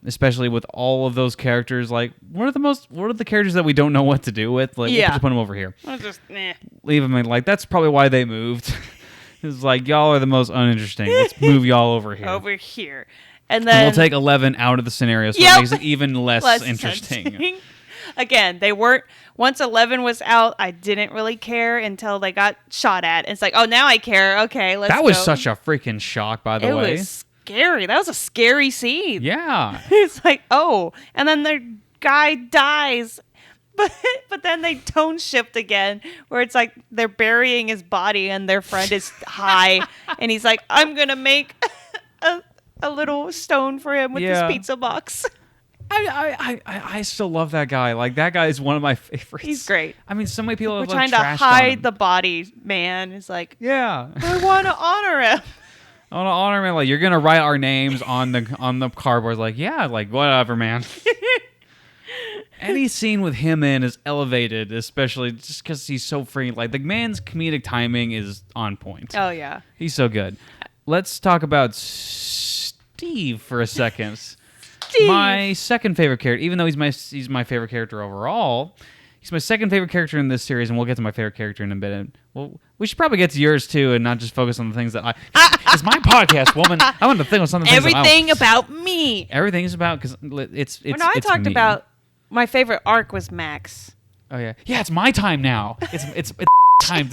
Speaker 1: especially with all of those characters. Like, what are the characters that we don't know what to do with? Like, we'll just put them over here. Leave them in. Like, that's probably why they moved. It's like, y'all are the most uninteresting. Let's move y'all over here.
Speaker 2: Over here, and then
Speaker 1: we'll take 11 out of the scenario, so it makes it even less interesting.
Speaker 2: Again, they weren't. Once 11 was out, I didn't really care until they got shot at. It's like, oh, now I care. Okay, let's go.
Speaker 1: That was such a freaking shock, by the way.
Speaker 2: It was scary. That was a scary scene.
Speaker 1: Yeah.
Speaker 2: It's like, oh, and then their guy dies. But then they tone shift again, where it's like they're burying his body and their friend is high. And he's like, I'm going to make a little stone for him with this pizza box.
Speaker 1: I still love that guy. Like, that guy is one of my favorites.
Speaker 2: He's great.
Speaker 1: I mean, so many people
Speaker 2: We're
Speaker 1: have
Speaker 2: trying to hide the body, man. It's like,
Speaker 1: yeah,
Speaker 2: I want to honor him.
Speaker 1: I want to honor him. Like, you're gonna write our names on the cardboard. Like, yeah, like whatever, man. Any scene with him in is elevated, especially just because he's so free. Like, the man's comedic timing is on point.
Speaker 2: Oh yeah,
Speaker 1: he's so good. Let's talk about Steve for a second.
Speaker 2: Steve.
Speaker 1: My second favorite character, even though he's my favorite character overall, he's my second favorite character in this series, and we'll get to my favorite character in a bit. Well, we should probably get to yours too, and not just focus on the things that it's my podcast, woman. I want to think on some of the things.
Speaker 2: Everything about me.
Speaker 1: Everything is about because it's.
Speaker 2: Well, no, I talked about my favorite arc was Max.
Speaker 1: Oh yeah, it's my time now. It's time.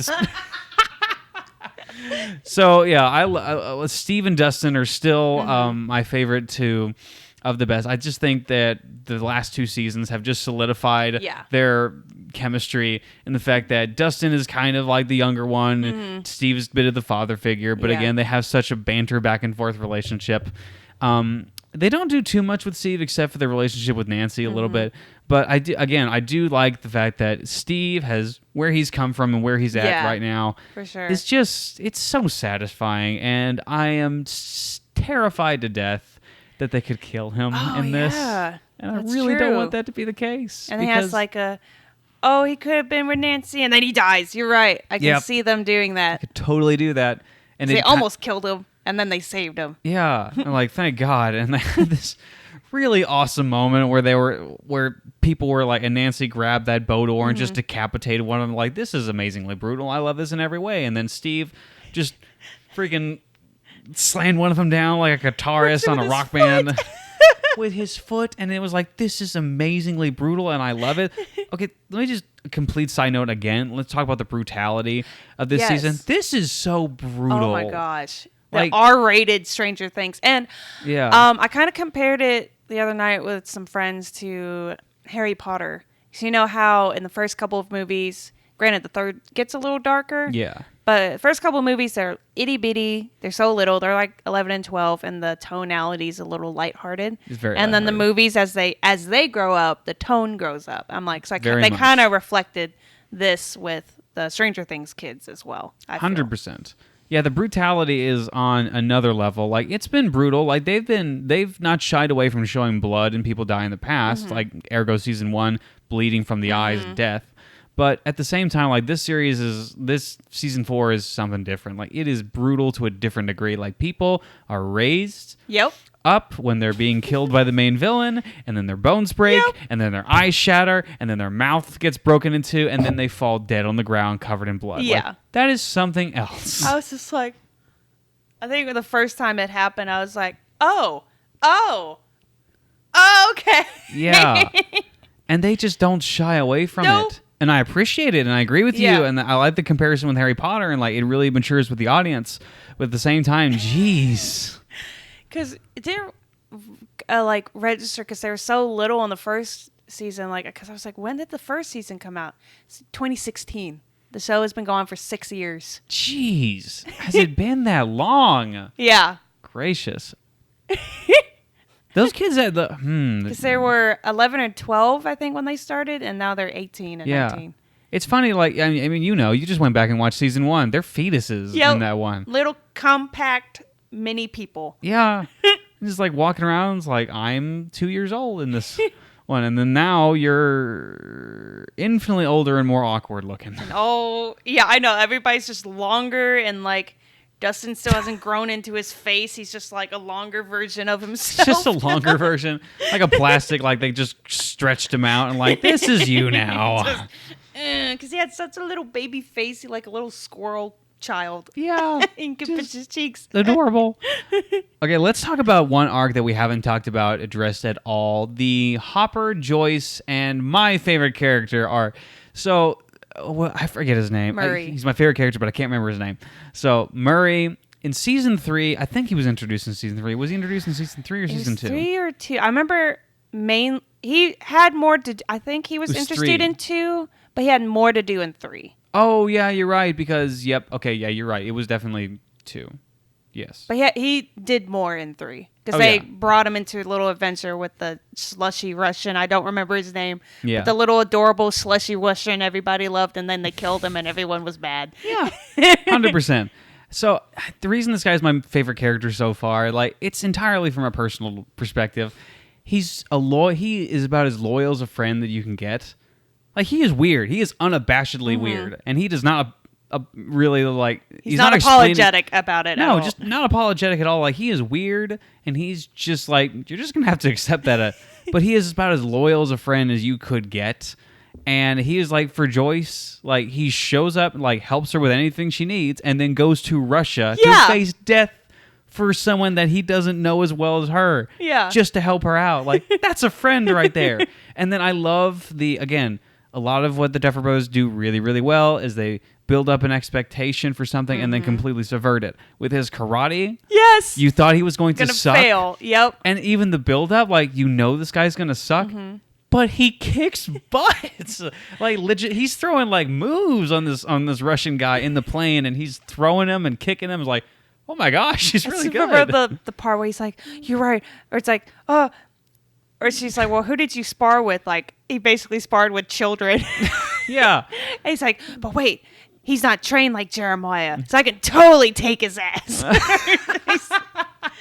Speaker 1: So yeah, I Steve and Dustin are still my favorite two of the best. I just think that the last two seasons have just solidified their chemistry, and the fact that Dustin is kind of like the younger one, Steve is a bit of the father figure, but again, they have such a banter back and forth relationship. They don't do too much with Steve except for their relationship with Nancy a little bit, but I do like the fact that Steve has where he's come from and where he's at right now.
Speaker 2: For sure.
Speaker 1: It's so satisfying, and I am terrified to death that they could kill him in this. And I really don't want that to be the case.
Speaker 2: And he has like he could have been with Nancy, and then he dies. You're right. I can see them doing that.
Speaker 1: I could totally do that. And
Speaker 2: they almost killed him, and then they saved him.
Speaker 1: Yeah. I'm like, thank God. And they had this really awesome moment where people were like, and Nancy grabbed that bow door and just decapitated one of them. Like, this is amazingly brutal. I love this in every way. And then Steve just freaking slammed one of them down like a guitarist on a rock band with his foot, and it was like, this is amazingly brutal, and I love it. Okay, let me just a complete side note again. Let's talk about the brutality of this season. This is so brutal.
Speaker 2: Oh my gosh. The R-rated Stranger Things. And I kind of compared it the other night with some friends to Harry Potter. So you know how in the first couple of movies, granted the third gets a little darker.
Speaker 1: Yeah.
Speaker 2: But the first couple of movies, they're itty bitty. They're so little. They're like 11 and 12, and the tonality is a little lighthearted.
Speaker 1: It's very
Speaker 2: and then the movies, as they grow up, the tone grows up. I'm like, so they kind of reflected this with the Stranger Things kids as well.
Speaker 1: 100%. Yeah, the brutality is on another level. Like, it's been brutal. Like, they've not shied away from showing blood and people die in the past. Like, ergo season 1, bleeding from the eyes and death. But at the same time, like, this season 4 is something different. Like, it is brutal to a different degree. Like, people are raised up when they're being killed by the main villain, and then their bones break, and then their eyes shatter, and then their mouth gets broken into, and then they fall dead on the ground covered in blood.
Speaker 2: Yeah.
Speaker 1: Like, that is something else.
Speaker 2: I was just like, I think the first time it happened, I was like, oh, okay.
Speaker 1: Yeah. And they just don't shy away from it. And I appreciate it, and I agree with you, and I like the comparison with Harry Potter, and like it really matures with the audience. But at the same time, jeez,
Speaker 2: because it didn't like register because there was so little in the first season. Like, because I was like, when did the first season come out? It's 2016. The show has been going for 6 years.
Speaker 1: Jeez, has it been that long?
Speaker 2: Yeah.
Speaker 1: Gracious. Those kids had
Speaker 2: because they were 11 or 12, I think, when they started, and now they're 18 and 19.
Speaker 1: It's funny, like, I mean, you just went back and watched season 1. They're fetuses in that one.
Speaker 2: Little compact mini people.
Speaker 1: Yeah. Just like walking around, it's like, I'm 2 years old in this one. And then now you're infinitely older and more awkward looking.
Speaker 2: Oh, yeah, I know. Everybody's just longer, and like, Dustin still hasn't grown into his face. He's just like a longer version of himself.
Speaker 1: Just a longer version. Like a plastic, like they just stretched him out and like, this is you now.
Speaker 2: Because he had such a little baby face, like a little squirrel child.
Speaker 1: Yeah.
Speaker 2: You can pinch his cheeks.
Speaker 1: Adorable. Okay, let's talk about one arc that we haven't talked about, addressed at all. The Hopper, Joyce, and my favorite character arc. So... well, I forget his name.
Speaker 2: Murray.
Speaker 1: He's my favorite character, but I can't remember his name. So Murray in season 3, I think he was introduced in season 3. Was he introduced in season 3 or season 2?
Speaker 2: 3 or 2. I remember he had more to. I think he was interested
Speaker 1: 3.
Speaker 2: in 2, but he had more to do in 3.
Speaker 1: Oh yeah, you're right. Because you're right. It was definitely 2. Yes.
Speaker 2: But he did more in 3. Because they brought him into a little adventure with the slushy Russian. I don't remember his name.
Speaker 1: Yeah.
Speaker 2: But the little adorable slushy Russian everybody loved, and then they killed him and everyone was mad.
Speaker 1: Yeah. 100%. So the reason this guy's my favorite character so far, like, it's entirely from a personal perspective. He is about as loyal as a friend that you can get. Like, he is weird. He is unabashedly weird. And he does not really like
Speaker 2: he's not apologetic about it.
Speaker 1: No, just not apologetic at all. Like he is weird, and he's just like you're just gonna have to accept that. But he is about as loyal as a friend as you could get, and he is like for Joyce. Like he shows up and like helps her with anything she needs, and then goes to Russia to face death for someone that he doesn't know as well as her.
Speaker 2: Yeah,
Speaker 1: just to help her out. Like that's a friend right there. And then I love a lot of what the Duffer Bros do really, really well is they build up an expectation for something and then completely subvert it. With his karate,
Speaker 2: yes,
Speaker 1: you thought he was going to suck.
Speaker 2: Fail. Yep.
Speaker 1: And even the build up, like this guy's going to suck, but he kicks butts. Like legit, he's throwing like moves on this Russian guy in the plane, and he's throwing him and kicking him. It's like, oh my gosh, he's really good.
Speaker 2: Remember the part where he's like, "You're right," or it's like, "Oh." Or she's like, well, who did you spar with? Like, he basically sparred with children.
Speaker 1: Yeah.
Speaker 2: And he's like, but wait, he's not trained like Jeremiah, so I can totally take his ass.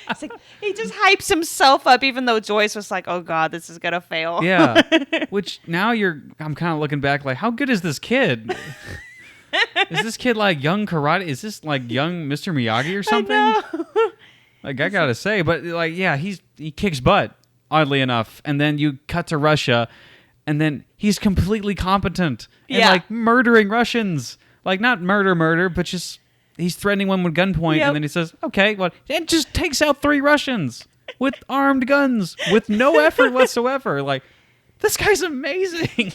Speaker 2: It's like, he just hypes himself up, even though Joyce was like, oh, God, this is going to fail.
Speaker 1: Yeah. Which now I'm kind of looking back like, how good is this kid? Is this kid like young karate? Is this like young Mr. Miyagi or something?
Speaker 2: I know.
Speaker 1: Like, I got to say. But like, yeah, he kicks butt. Oddly enough, and then you cut to Russia, and then he's completely competent and like murdering Russians, like not murder, but just he's threatening one with gunpoint, and then he says, "Okay, well, it just takes out 3 Russians with armed guns with no effort whatsoever." Like, this guy's amazing,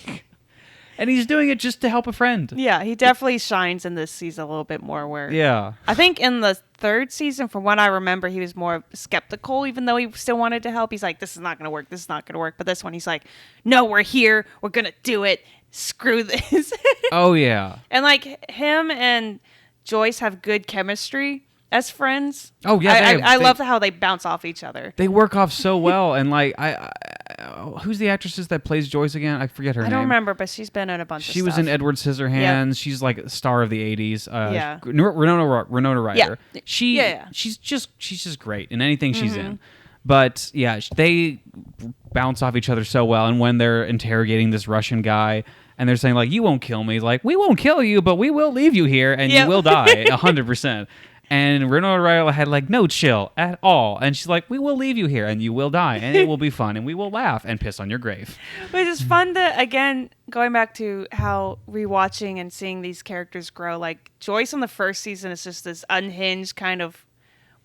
Speaker 1: and he's doing it just to help a friend.
Speaker 2: Yeah, he definitely shines in this season a little bit more.
Speaker 1: Yeah,
Speaker 2: I think in the 3rd season, from what I remember, he was more skeptical, even though he still wanted to help. He's like, this is not going to work. This is not going to work. But this one, he's like, no, we're here. We're going to do it. Screw this.
Speaker 1: Oh, yeah.
Speaker 2: And like him and Joyce have good chemistry as friends.
Speaker 1: Oh, yeah.
Speaker 2: I love how they bounce off each other.
Speaker 1: They work off so well. And like, who's the actress that plays Joyce again? I forget her name.
Speaker 2: I don't remember, but she's been in a bunch of stuff.
Speaker 1: She was in Edward Scissorhands. Yep. She's like a star of the 80s.
Speaker 2: Yeah.
Speaker 1: Winona Ryder.
Speaker 2: Yeah.
Speaker 1: She's just great in anything she's in. But yeah, they bounce off each other so well. And when they're interrogating this Russian guy and they're saying like, you won't kill me. He's like, we won't kill you, but we will leave you here and you will die 100%. And Winona Ryder had like no chill at all. And she's like, we will leave you here and you will die and it will be fun and we will laugh and piss on your grave.
Speaker 2: But it's fun to, again, going back to how rewatching and seeing these characters grow. Like Joyce on the 1st season is just this unhinged kind of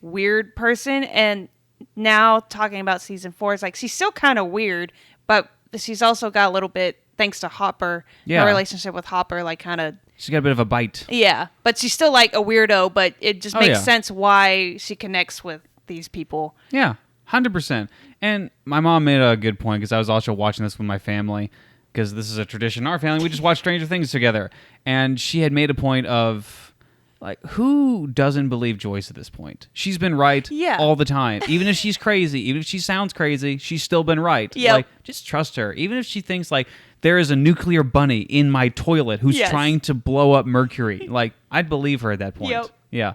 Speaker 2: weird person. And now talking about season 4, it's like she's still kind of weird, but she's also got a little bit, thanks to Hopper, her relationship with Hopper, like kind of...
Speaker 1: She's got a bit of a bite.
Speaker 2: Yeah, but she's still like a weirdo, but it just makes sense why she connects with these people.
Speaker 1: Yeah, 100%. And my mom made a good point because I was also watching this with my family because this is a tradition in our family. We just watch Stranger Things together. And she had made a point of, like, who doesn't believe Joyce at this point? She's been right all the time. Even if she's crazy, even if she sounds crazy, she's still been right.
Speaker 2: Yep.
Speaker 1: Like, just trust her. Even if she thinks, like, there is a nuclear bunny in my toilet who's trying to blow up Mercury. Like, I'd believe her at that point.
Speaker 2: Yep.
Speaker 1: Yeah.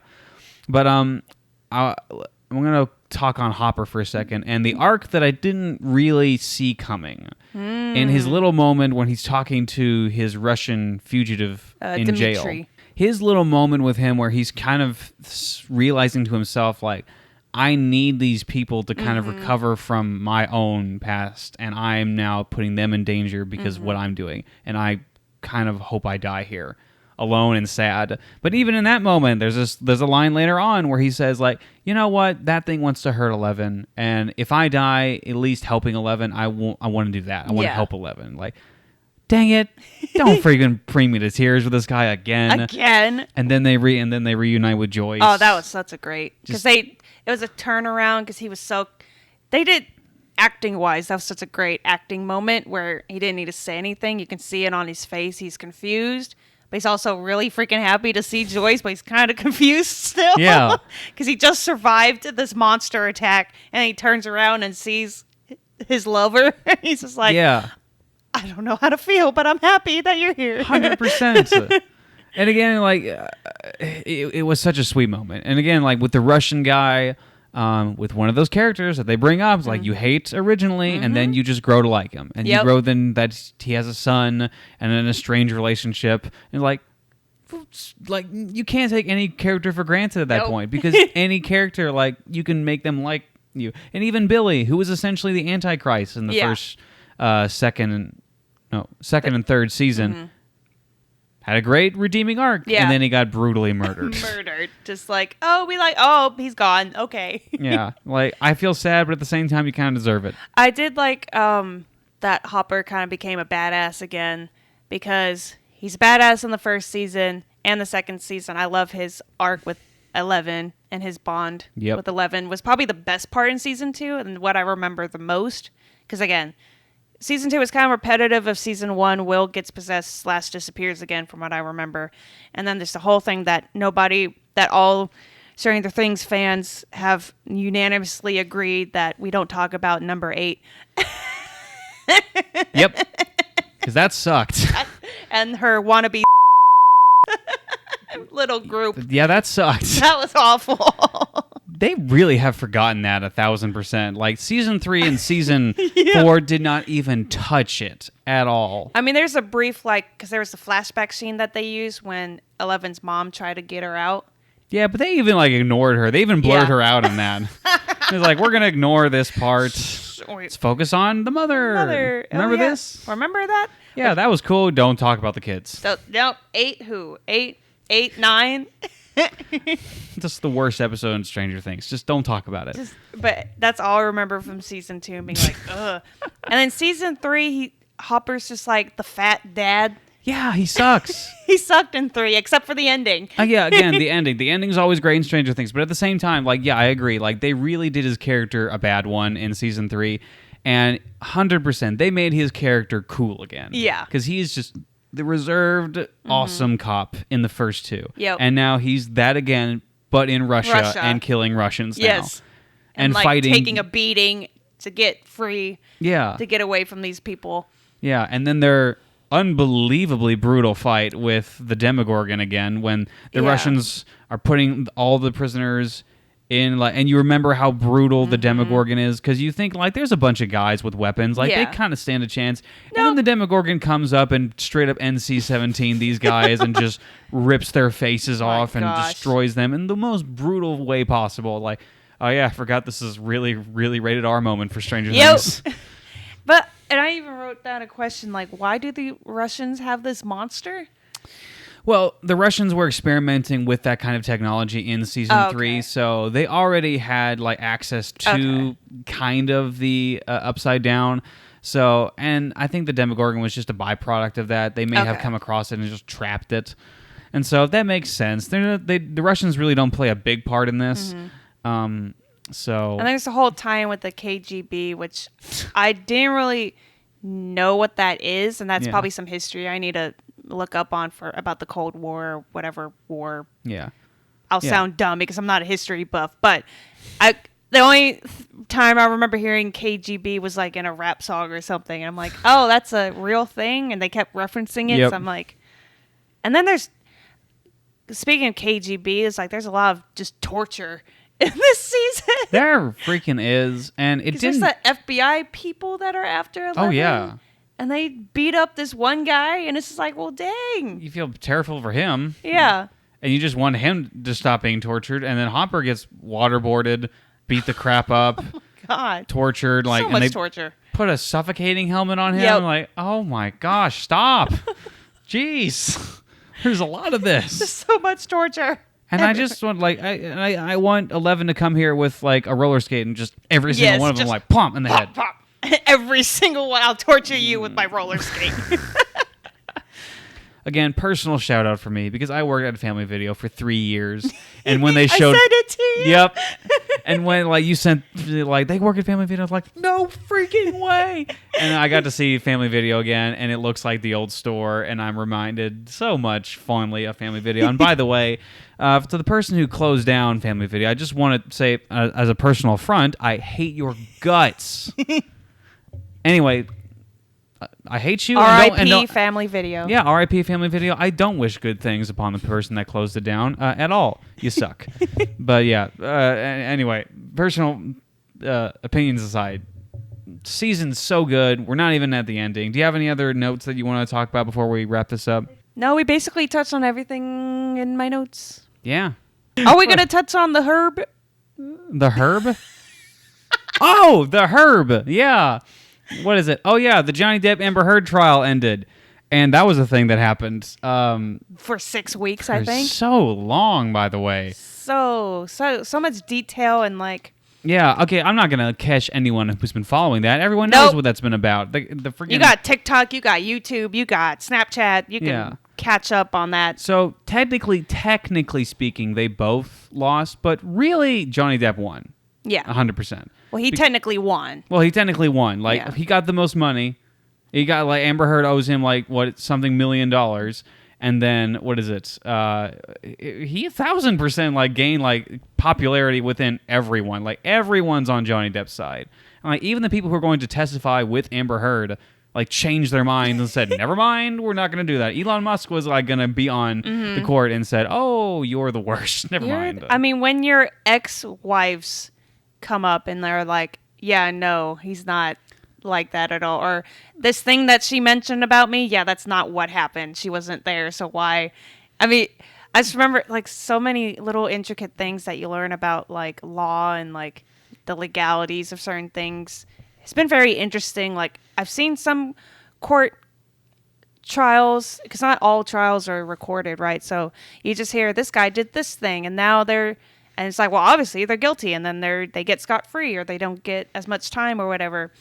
Speaker 1: But I'm going to talk on Hopper for a second and the arc that I didn't really see coming. In his little moment when he's talking to his Russian fugitive in
Speaker 2: Dmitri.
Speaker 1: jail. His little moment with him where he's kind of realizing to himself, like, I need these people to kind of recover from my own past, and I'm now putting them in danger because of what I'm doing. And I kind of hope I die here, alone and sad. But even in that moment, there's a line later on where he says, like, you know what? That thing wants to hurt 11, and if I die, at least helping 11, I want to do that. I want to help 11. Like, dang it! Don't freaking bring me to tears with this guy again. And then they reunite with Joyce.
Speaker 2: Oh, that was such a great because it was a turnaround because he was so. They did acting wise. That was such a great acting moment where he didn't need to say anything. You can see it on his face. He's confused, but he's also really freaking happy to see Joyce. But he's kind of confused still.
Speaker 1: Yeah,
Speaker 2: because he just survived this monster attack, and he turns around and sees his lover. He's just like,
Speaker 1: yeah.
Speaker 2: I don't know how to feel, but I'm happy that you're here.
Speaker 1: 100%. And again, like, it was such a sweet moment. And again, like, with the Russian guy, with one of those characters that they bring up, it's like you hate originally, and then you just grow to like him. And you grow then that he has a son and an estranged relationship. And like, like you can't take any character for granted at that point, because any character, like, you can make them like you. And even Billy, who was essentially the Antichrist in the first, second and third season, had a great redeeming arc, and then he got brutally murdered.
Speaker 2: Just like, he's gone. Okay.
Speaker 1: Yeah, like, I feel sad, but at the same time, you kind of deserve it.
Speaker 2: I did like that Hopper kind of became a badass again, because he's a badass in the first season and the second season. I love his arc with 11, and his bond with 11 was probably the best part in season 2 and what I remember the most. Because again, season 2 is kind of repetitive of season 1. Will gets possessed / disappears again from what I remember. And then there's the whole thing that all Stranger Things fans have unanimously agreed that we don't talk about number 8.
Speaker 1: Yep. Because that sucked.
Speaker 2: And her wannabe little group.
Speaker 1: Yeah, that sucked.
Speaker 2: That was awful.
Speaker 1: They really have forgotten that 1,000%. Like, season 3 and season 4 did not even touch it at all.
Speaker 2: I mean, there's a brief, because there was a flashback scene that they used when Eleven's mom tried to get her out.
Speaker 1: Yeah, but they even, ignored her. They even blurred her out on that. It was like, we're going to ignore this part. Let's focus on the mother. Remember this?
Speaker 2: Remember that?
Speaker 1: Yeah, that was cool. Don't talk about the kids.
Speaker 2: So, no, 8 who? 8, 9?
Speaker 1: Just the worst episode in Stranger Things. Just don't talk about it.
Speaker 2: But that's all I remember from season 2, being like, ugh. And then season 3, Hopper's just like the fat dad.
Speaker 1: Yeah, he sucks.
Speaker 2: He sucked in 3, except for the ending.
Speaker 1: Yeah, again, the ending. The ending's always great in Stranger Things, but at the same time, I agree. They really did his character a bad one in season 3, and 100%, they made his character cool again.
Speaker 2: Yeah.
Speaker 1: Because he's just the reserved, awesome cop in the first 2.
Speaker 2: Yep.
Speaker 1: And now he's that again, but in Russia. And killing Russians now.
Speaker 2: Yes. And
Speaker 1: fighting.
Speaker 2: Taking a beating to get free.
Speaker 1: Yeah.
Speaker 2: To get away from these people.
Speaker 1: Yeah, and then their unbelievably brutal fight with the Demogorgon again, when the Russians are putting all the prisoners in, and you remember how brutal the Demogorgon is, because you think, there's a bunch of guys with weapons, they kind of stand a chance. And then the Demogorgon comes up and straight up NC-17 these guys and just rips their faces off and destroys them in the most brutal way possible. Oh yeah, I forgot this is really, really rated R moment for Stranger Things.
Speaker 2: And I even wrote down a question, why do the Russians have this monster?
Speaker 1: Well, the Russians were experimenting with that kind of technology in season 3, so they already had access to kind of the Upside Down. So, and I think the Demogorgon was just a byproduct of that. They may have come across it and just trapped it, and so that makes sense. The Russians really don't play a big part in this. So,
Speaker 2: and there's the whole tie-in with the KGB, which I didn't really know what that is, and that's probably some history I need to look up on about the Cold War or whatever war.
Speaker 1: Yeah.
Speaker 2: I'll sound dumb because I'm not a history buff, but the only time I remember hearing KGB was in a rap song or something, and I'm like, oh, that's a real thing, and they kept referencing it. So I'm like, and then speaking of KGB, it's there's a lot of just torture in this season.
Speaker 1: There freaking is, and it didn't.
Speaker 2: There's the FBI people that are after 11.
Speaker 1: Oh yeah.
Speaker 2: And they beat up this one guy, and it's just well, dang.
Speaker 1: You feel terrible for him.
Speaker 2: Yeah.
Speaker 1: And you just want him to stop being tortured, and then Hopper gets waterboarded, beat the crap up.
Speaker 2: Oh, my God.
Speaker 1: Tortured.
Speaker 2: So much
Speaker 1: and they
Speaker 2: torture.
Speaker 1: Put a suffocating helmet on him.
Speaker 2: Yep.
Speaker 1: Oh, my gosh, stop. Jeez. There's a lot of this.
Speaker 2: There's so much torture.
Speaker 1: And I just want, I want 11 to come here with, a roller skate and just every single one of them, pump in the head.
Speaker 2: Pop. Every single one. I'll torture you with my roller skate.
Speaker 1: Again, personal shout out for me, because I worked at Family Video for 3 years, and when they showed,
Speaker 2: I sent it to you.
Speaker 1: Yep. And when you sent they work at Family Video, I was no freaking way. And I got to see Family Video again, and it looks like the old store, and I'm reminded so much fondly of Family Video. And by the way, to the person who closed down Family Video, I just want to say, as a personal affront, I hate your guts. Anyway, I hate you.
Speaker 2: R.I.P. Family Video.
Speaker 1: Yeah, R.I.P. Family Video. I don't wish good things upon the person that closed it down at all. You suck. But yeah, anyway, personal opinions aside, season's so good. We're not even at the ending. Do you have any other notes that you want to talk about before we wrap this up?
Speaker 2: No, we basically touched on everything in my notes.
Speaker 1: Yeah.
Speaker 2: Are we going to touch on the herb?
Speaker 1: The herb? Oh, the herb. Yeah. What is it? Oh, yeah. The Johnny Depp Amber Heard trial ended. And that was a thing that happened.
Speaker 2: For 6 weeks, I think.
Speaker 1: So long, by the way.
Speaker 2: So much detail and like...
Speaker 1: Yeah, okay, I'm not going to catch anyone who's been following that. Everyone knows what that's been about. The freaking...
Speaker 2: You got TikTok, you got YouTube, you got Snapchat. You can catch up on that.
Speaker 1: So, technically speaking, they both lost, but really, Johnny Depp won.
Speaker 2: Yeah.
Speaker 1: 100%.
Speaker 2: Well, he technically won.
Speaker 1: Like, he got the most money. He got, like, Amber Heard owes him, like, something $1 million. And then, what is it? He 1,000% like gained like popularity within everyone. Like everyone's on Johnny Depp's side. And, like even the people who are going to testify with Amber Heard, like changed their minds and said, "Never mind, we're not going to do that." Elon Musk was like going to be on the court and said, "Oh, you're the worst. Never mind."
Speaker 2: I mean, when your ex-wives come up and they're like, "Yeah, no, he's not like that at all," or this thing that she mentioned about me, yeah, that's not what happened, she wasn't there, so why? I mean, I just remember like so many little intricate things that you learn about like law and like the legalities of certain things. It's been very interesting. Like I've seen some court trials, because not all trials are recorded, right? So you just hear this guy did this thing and now and it's like, well, obviously they're guilty, and then they get scot-free or they don't get as much time or whatever.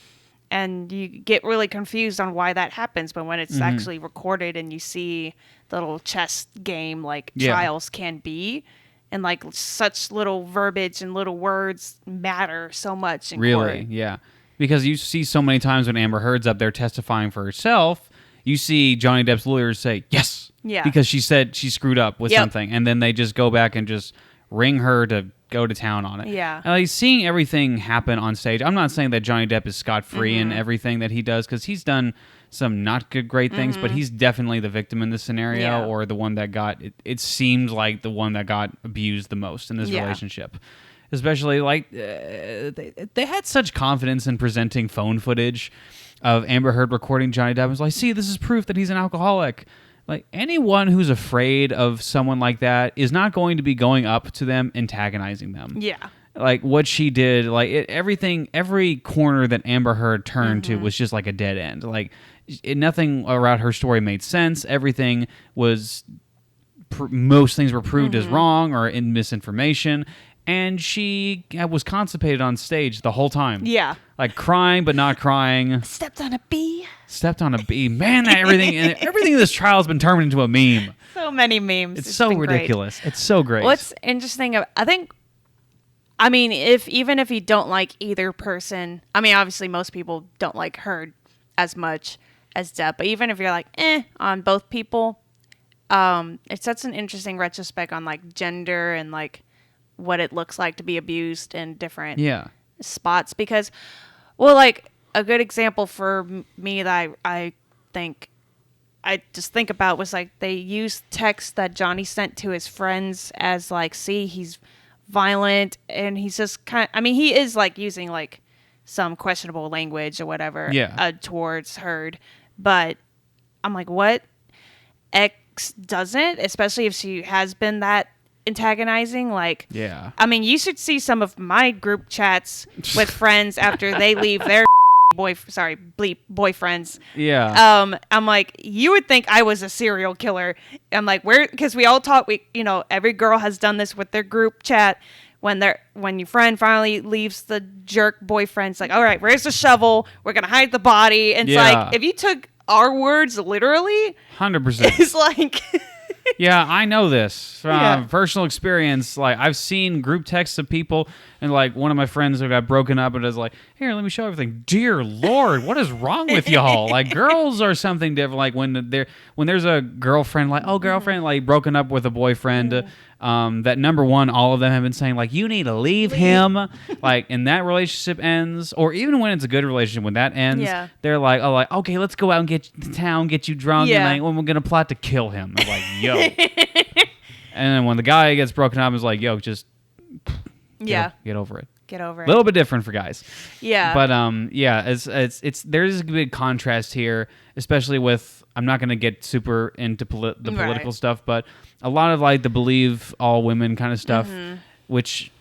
Speaker 2: And you get really confused on why that happens. But when it's actually recorded and you see the little chess game like trials can be, and like such little verbiage and little words matter so much in court.
Speaker 1: Yeah. Because you see so many times when Amber Heard's up there testifying for herself, you see Johnny Depp's lawyers say, yes.
Speaker 2: Yeah.
Speaker 1: Because she said she screwed up with something. And then they just go back and just ring her to go to town on it.
Speaker 2: Yeah.
Speaker 1: And like seeing everything happen on stage, I'm not saying that Johnny Depp is scot-free in everything that he does, because he's done some not good great things, but he's definitely the victim in this scenario, or the one that got, it seemed like the one that got abused the most in this relationship. Especially like, they had such confidence in presenting phone footage of Amber Heard recording Johnny Depp. It was like, see, this is proof that he's an alcoholic. Like, anyone who's afraid of someone like that is not going to be going up to them, antagonizing them.
Speaker 2: Yeah.
Speaker 1: Like, what she did, like, every corner that Amber Heard turned to was just like a dead end. Like, nothing around her story made sense. Everything was, most things were proved as wrong or in misinformation. And she was constipated on stage the whole time.
Speaker 2: Yeah.
Speaker 1: Like crying, but not crying.
Speaker 2: Stepped on a bee.
Speaker 1: Man, everything in this trial has been turned into a meme.
Speaker 2: So many memes.
Speaker 1: It's so ridiculous. Great. It's so great.
Speaker 2: What's interesting, I mean, even if you don't like either person, I mean, obviously most people don't like Heard as much as Depp, but even if you're like, on both people, it's such an interesting retrospect on like gender and like what it looks like to be abused in different spots. Because, well, like a good example for me that I just think about was like they used text that Johnny sent to his friends as like, see, he's violent and he's just he is like using like some questionable language or whatever towards Heard, but I'm like, what? X doesn't, especially if she has been that antagonizing. Like, I mean, you should see some of my group chats with friends after they leave their boyfriends. I'm like, you would think I was a serial killer. I'm like, because we all talk, every girl has done this with their group chat. When your friend finally leaves the jerk boyfriend, it's like, all right, where's the shovel? We're gonna hide the body. And it's like, if you took our words literally,
Speaker 1: 100%,
Speaker 2: it's like.
Speaker 1: Yeah, I know this from personal experience. Like, I've seen group texts of people, and like one of my friends who got broken up and is like, "Here, let me show everything." Dear Lord, what is wrong with y'all? Like, girls are something different. Like when there's a girlfriend, like girlfriend, like broken up with a boyfriend. That number one, all of them have been saying like, you need to leave him. Like, and that relationship ends, or even when it's a good relationship, when that ends, they're like, okay, let's go out and get to town, get you drunk, and like, when we're gonna plot to kill him. I'm like, yo. And then when the guy gets broken up, it's like, yo, just get over it.
Speaker 2: Get over it.
Speaker 1: A little bit different for guys.
Speaker 2: Yeah.
Speaker 1: But yeah, it's there's a big contrast here, especially with, I'm not going to get super into the political stuff, but a lot of like the believe all women kind of stuff, which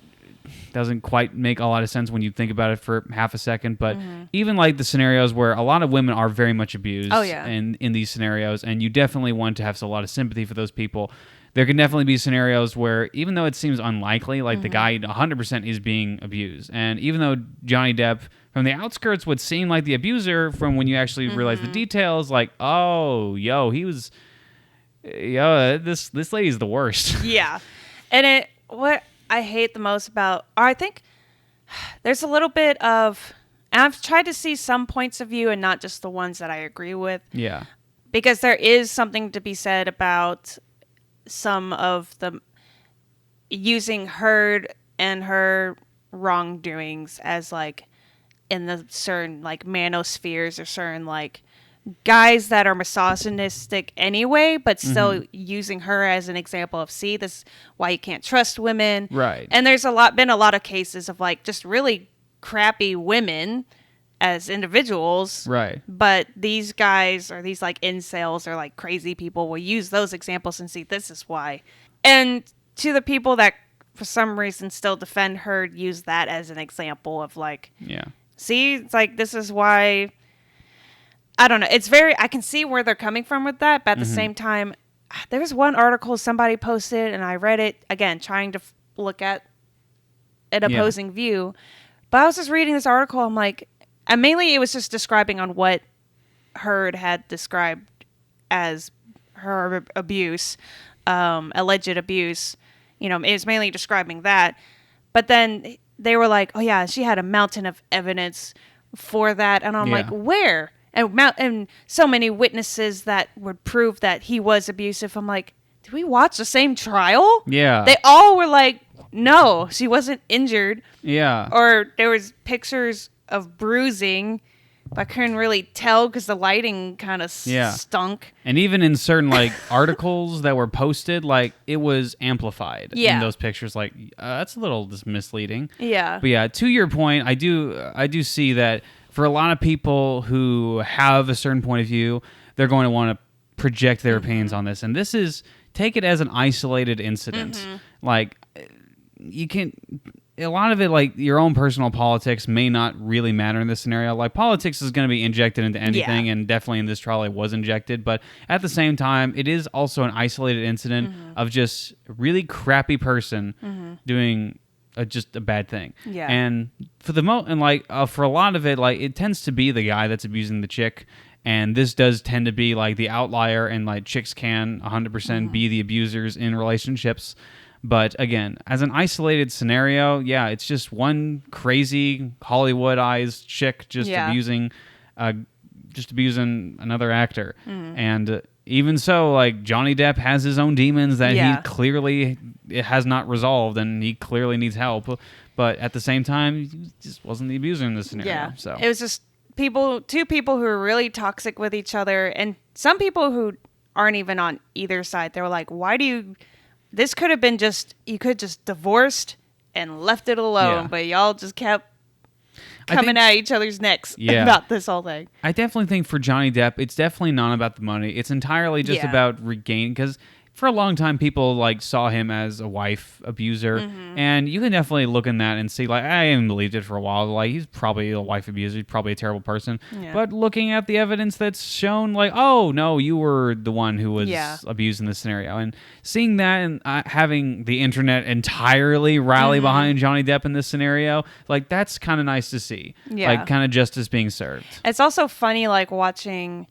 Speaker 1: doesn't quite make a lot of sense when you think about it for half a second. But even like the scenarios where a lot of women are very much abused in these scenarios, and you definitely want to have a lot of sympathy for those people. There can definitely be scenarios where, even though it seems unlikely, like the guy 100% is being abused. And even though Johnny Depp from the outskirts would seem like the abuser, from when you actually realize the details, like, oh, this lady's the worst.
Speaker 2: Yeah. And what I hate the most about, or I think there's a little bit of, and I've tried to see some points of view and not just the ones that I agree with.
Speaker 1: Yeah.
Speaker 2: Because there is something to be said about some of the using Heard and her wrongdoings as like in the certain like manospheres or certain like guys that are misogynistic anyway, but still using her as an example of, see, this is why you can't trust women.
Speaker 1: Right.
Speaker 2: And there's been a lot of cases of like just really crappy women as individuals.
Speaker 1: Right.
Speaker 2: But these guys or these like incels or like crazy people will use those examples and see, this is why. And to the people that for some reason still defend her, use that as an example of like, see, it's like, this is why. I don't know. It's I can see where they're coming from with that, but at the same time, there was one article somebody posted and I read it, again, trying to look at an opposing view. But I was just reading this article, I'm like, and mainly it was just describing on what Heard had described as her abuse, alleged abuse. You know, it was mainly describing that. But then they were like, oh yeah, she had a mountain of evidence for that. And I'm like, where? And so many witnesses that would prove that he was abusive. I'm like, did we watch the same trial?
Speaker 1: Yeah.
Speaker 2: They all were like, no, she wasn't injured.
Speaker 1: Yeah.
Speaker 2: Or there was pictures of bruising, but I couldn't really tell because the lighting kind of stunk.
Speaker 1: And even in certain like articles that were posted, like it was amplified in those pictures. Like that's a little misleading.
Speaker 2: Yeah.
Speaker 1: But yeah, to your point, I do see that for a lot of people who have a certain point of view, they're going to want to project their opinions on this. And this is, take it as an isolated incident. Like, you can, a lot of it, like, your own personal politics may not really matter in this scenario. Like, politics is going to be injected into anything, and definitely in this trial it was injected. But at the same time, it is also an isolated incident of just a really crappy person doing just a bad thing.
Speaker 2: Yeah.
Speaker 1: And for for a lot of it, like, it tends to be the guy that's abusing the chick, and this does tend to be like the outlier, and like chicks can 100% be the abusers in relationships. But again, as an isolated scenario, it's just one crazy Hollywoodized chick just abusing another actor. And even so, like, Johnny Depp has his own demons that he clearly has not resolved, and he clearly needs help. But at the same time, he just wasn't the abuser in this scenario.
Speaker 2: Yeah.
Speaker 1: So
Speaker 2: it was just two people who are really toxic with each other, and some people who aren't even on either side. They were like, this could have been you could just divorced and left it alone, but y'all just kept coming at each other's necks about this whole thing.
Speaker 1: I definitely think for Johnny Depp, it's definitely not about the money. It's entirely just about regaining, because for a long time, people like saw him as a wife abuser, and you can definitely look in that and see, like, I haven't believed it for a while. Like, he's probably a wife abuser. He's probably a terrible person. Yeah. But looking at the evidence that's shown, like, oh no, you were the one who was abused in this scenario, and seeing that and having the internet entirely rally behind Johnny Depp in this scenario, like, that's kind of nice to see. Yeah. Like, kind of justice being served.
Speaker 2: It's also funny, like, watching.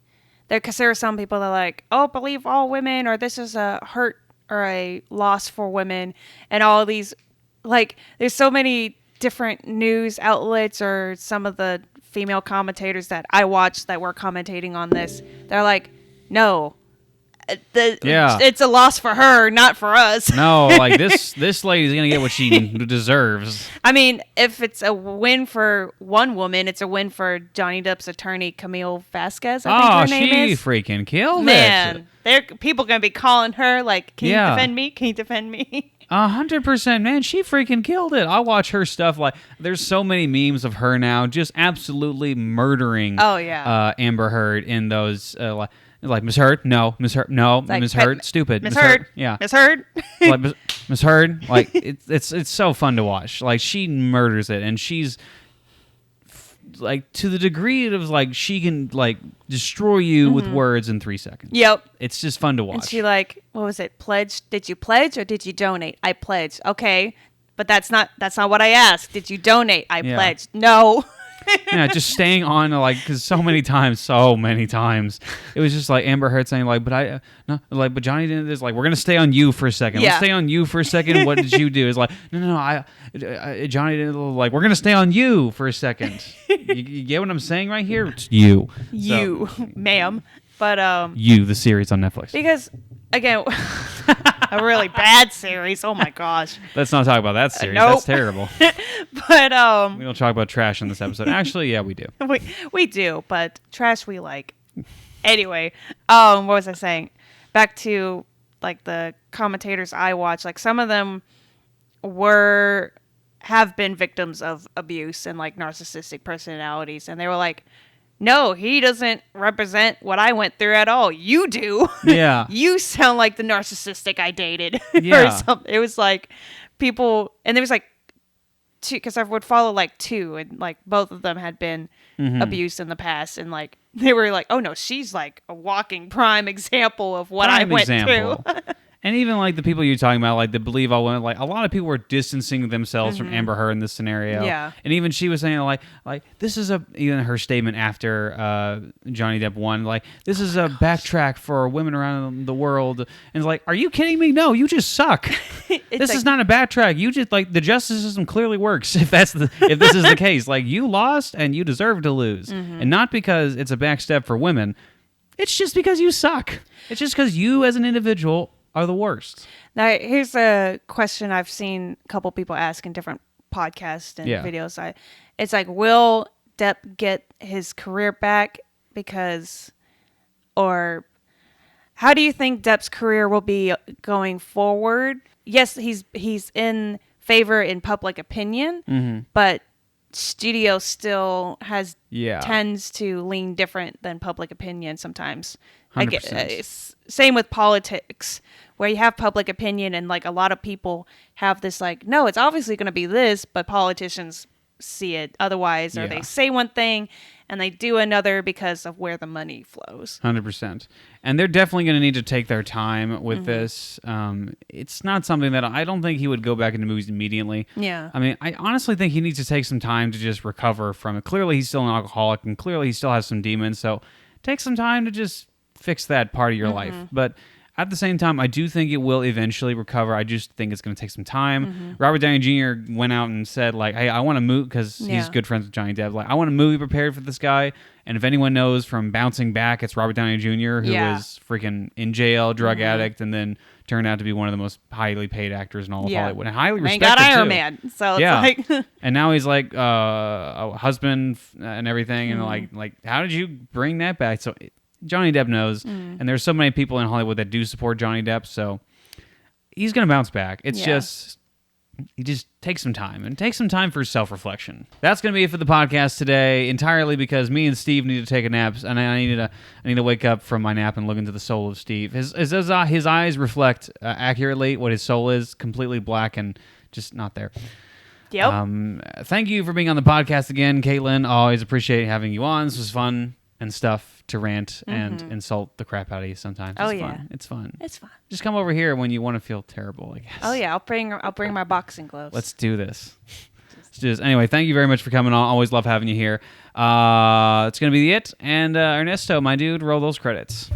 Speaker 2: Because there are some people that are like, oh, believe all women, or this is a hurt or a loss for women, and all these, like, there's so many different news outlets or some of the female commentators that I watched that were commentating on this. They're like, no, it's a loss for her, not for us.
Speaker 1: No, like, this lady's gonna get what she deserves.
Speaker 2: I mean, if it's a win for one woman, it's a win for Johnny Depp's attorney, Camille Vasquez, I think her name is.
Speaker 1: She freaking killed it.
Speaker 2: Man, people gonna be calling her like, can you defend me? Can you defend me?
Speaker 1: 100%, man. She freaking killed it. I watch her stuff. Like, there's so many memes of her now just absolutely murdering.
Speaker 2: Oh yeah.
Speaker 1: Amber Heard in those like Miss Heard, no, Miss Heard, no,
Speaker 2: like,
Speaker 1: Miss Heard, stupid,
Speaker 2: Miss Heard,
Speaker 1: yeah,
Speaker 2: Miss Heard,
Speaker 1: like Miss Heard, like it's so fun to watch. Like she murders it, and she's like to the degree of like she can like destroy you with words in 3 seconds.
Speaker 2: Yep.
Speaker 1: It's just fun to watch.
Speaker 2: And she like, what was it? Pledge? Did you pledge or did you donate? I pledged. Okay, but that's not what I asked. Did you donate? I pledged. No.
Speaker 1: Yeah, just staying on like because so many times, it was just like Amber Heard saying like, but Johnny didn't. This like we're gonna stay on you for a second.
Speaker 2: Yeah.
Speaker 1: Let's stay on you for a second. What did you do? It's like no, Johnny didn't. Like we're gonna stay on you for a second. you get what I'm saying right here? It's you,
Speaker 2: ma'am. But
Speaker 1: you the series on Netflix
Speaker 2: because again. A really bad series. Oh my gosh.
Speaker 1: Let's not talk about that series.
Speaker 2: Nope.
Speaker 1: That's terrible.
Speaker 2: But
Speaker 1: we don't talk about trash in this episode. Actually, yeah, we do.
Speaker 2: we do, but trash we like. Anyway, what was I saying? Back to like the commentators I watch. Like some of them have been victims of abuse and like narcissistic personalities, and they were like, no, he doesn't represent what I went through at all. You do.
Speaker 1: Yeah.
Speaker 2: You sound like the narcissistic I dated.
Speaker 1: Yeah.
Speaker 2: Or something. It was like people, and there was like two, because I would follow like two, and like both of them had been abused in the past, and like they were like, oh no, she's like a walking prime example of what I went through.
Speaker 1: And even like the people you're talking about, like the believe all women, like a lot of people were distancing themselves from Amber Heard in this scenario.
Speaker 2: Yeah.
Speaker 1: And even she was saying like this is even her statement after Johnny Depp won, like this is a backtrack for women around the world. And it's like, are you kidding me? No, you just suck. This is not a backtrack. You just like the justice system clearly works if this is the case. Like you lost and you deserve to lose, and not because it's a backstep for women. It's just because you suck. It's just because you as an individual are the worst.
Speaker 2: Now, here's a question I've seen a couple people ask in different podcasts and videos. It's like, will Depp get his career back? Or how do you think Depp's career will be going forward? Yes, he's in favor in public opinion, but studio still tends to lean different than public opinion sometimes.
Speaker 1: 100%.
Speaker 2: Same with politics, where you have public opinion and like a lot of people have this like, no, it's obviously going to be this, but politicians see it otherwise, or they say one thing and they do another because of where the money flows.
Speaker 1: 100%. And they're definitely going to need to take their time with this. It's not something that I don't think he would go back into movies immediately.
Speaker 2: Yeah.
Speaker 1: I mean, I honestly think he needs to take some time to just recover from it. Clearly, he's still an alcoholic, and clearly he still has some demons. So take some time to just fix that part of your life. But at the same time, I do think it will eventually recover. I just think it's going to take some time. Robert Downey Jr. went out and said, like, hey, I want to move, because he's good friends with Johnny Depp. Like, I want a movie prepared for this guy. And if anyone knows from Bouncing Back, it's Robert Downey Jr., who was freaking in jail, drug addict, and then turned out to be one of the most highly paid actors in all of Hollywood. And highly respected,
Speaker 2: got Iron
Speaker 1: too.
Speaker 2: Man. So it's like...
Speaker 1: And now he's like a husband and everything. And like, how did you bring that back? So Johnny Depp knows, and there's so many people in Hollywood that do support Johnny Depp, so he's going to bounce back. It's just, he just takes some time, and take some time for self-reflection. That's going to be it for the podcast today, entirely because me and Steve need to take a nap, and I need to wake up from my nap and look into the soul of Steve. His eyes reflect accurately what his soul is, completely black and just not there.
Speaker 2: Yep.
Speaker 1: Thank you for being on the podcast again, Caitlin. Always appreciate having you on. This was fun and stuff to rant and insult the crap out of you sometimes. It's fun.
Speaker 2: It's fun.
Speaker 1: Just come over here when you want to feel terrible, I guess.
Speaker 2: Oh yeah, I'll bring my boxing gloves.
Speaker 1: Let's do this. Anyway, thank you very much for coming on. Always love having you here. It's going to be it. And Ernesto, my dude, roll those credits.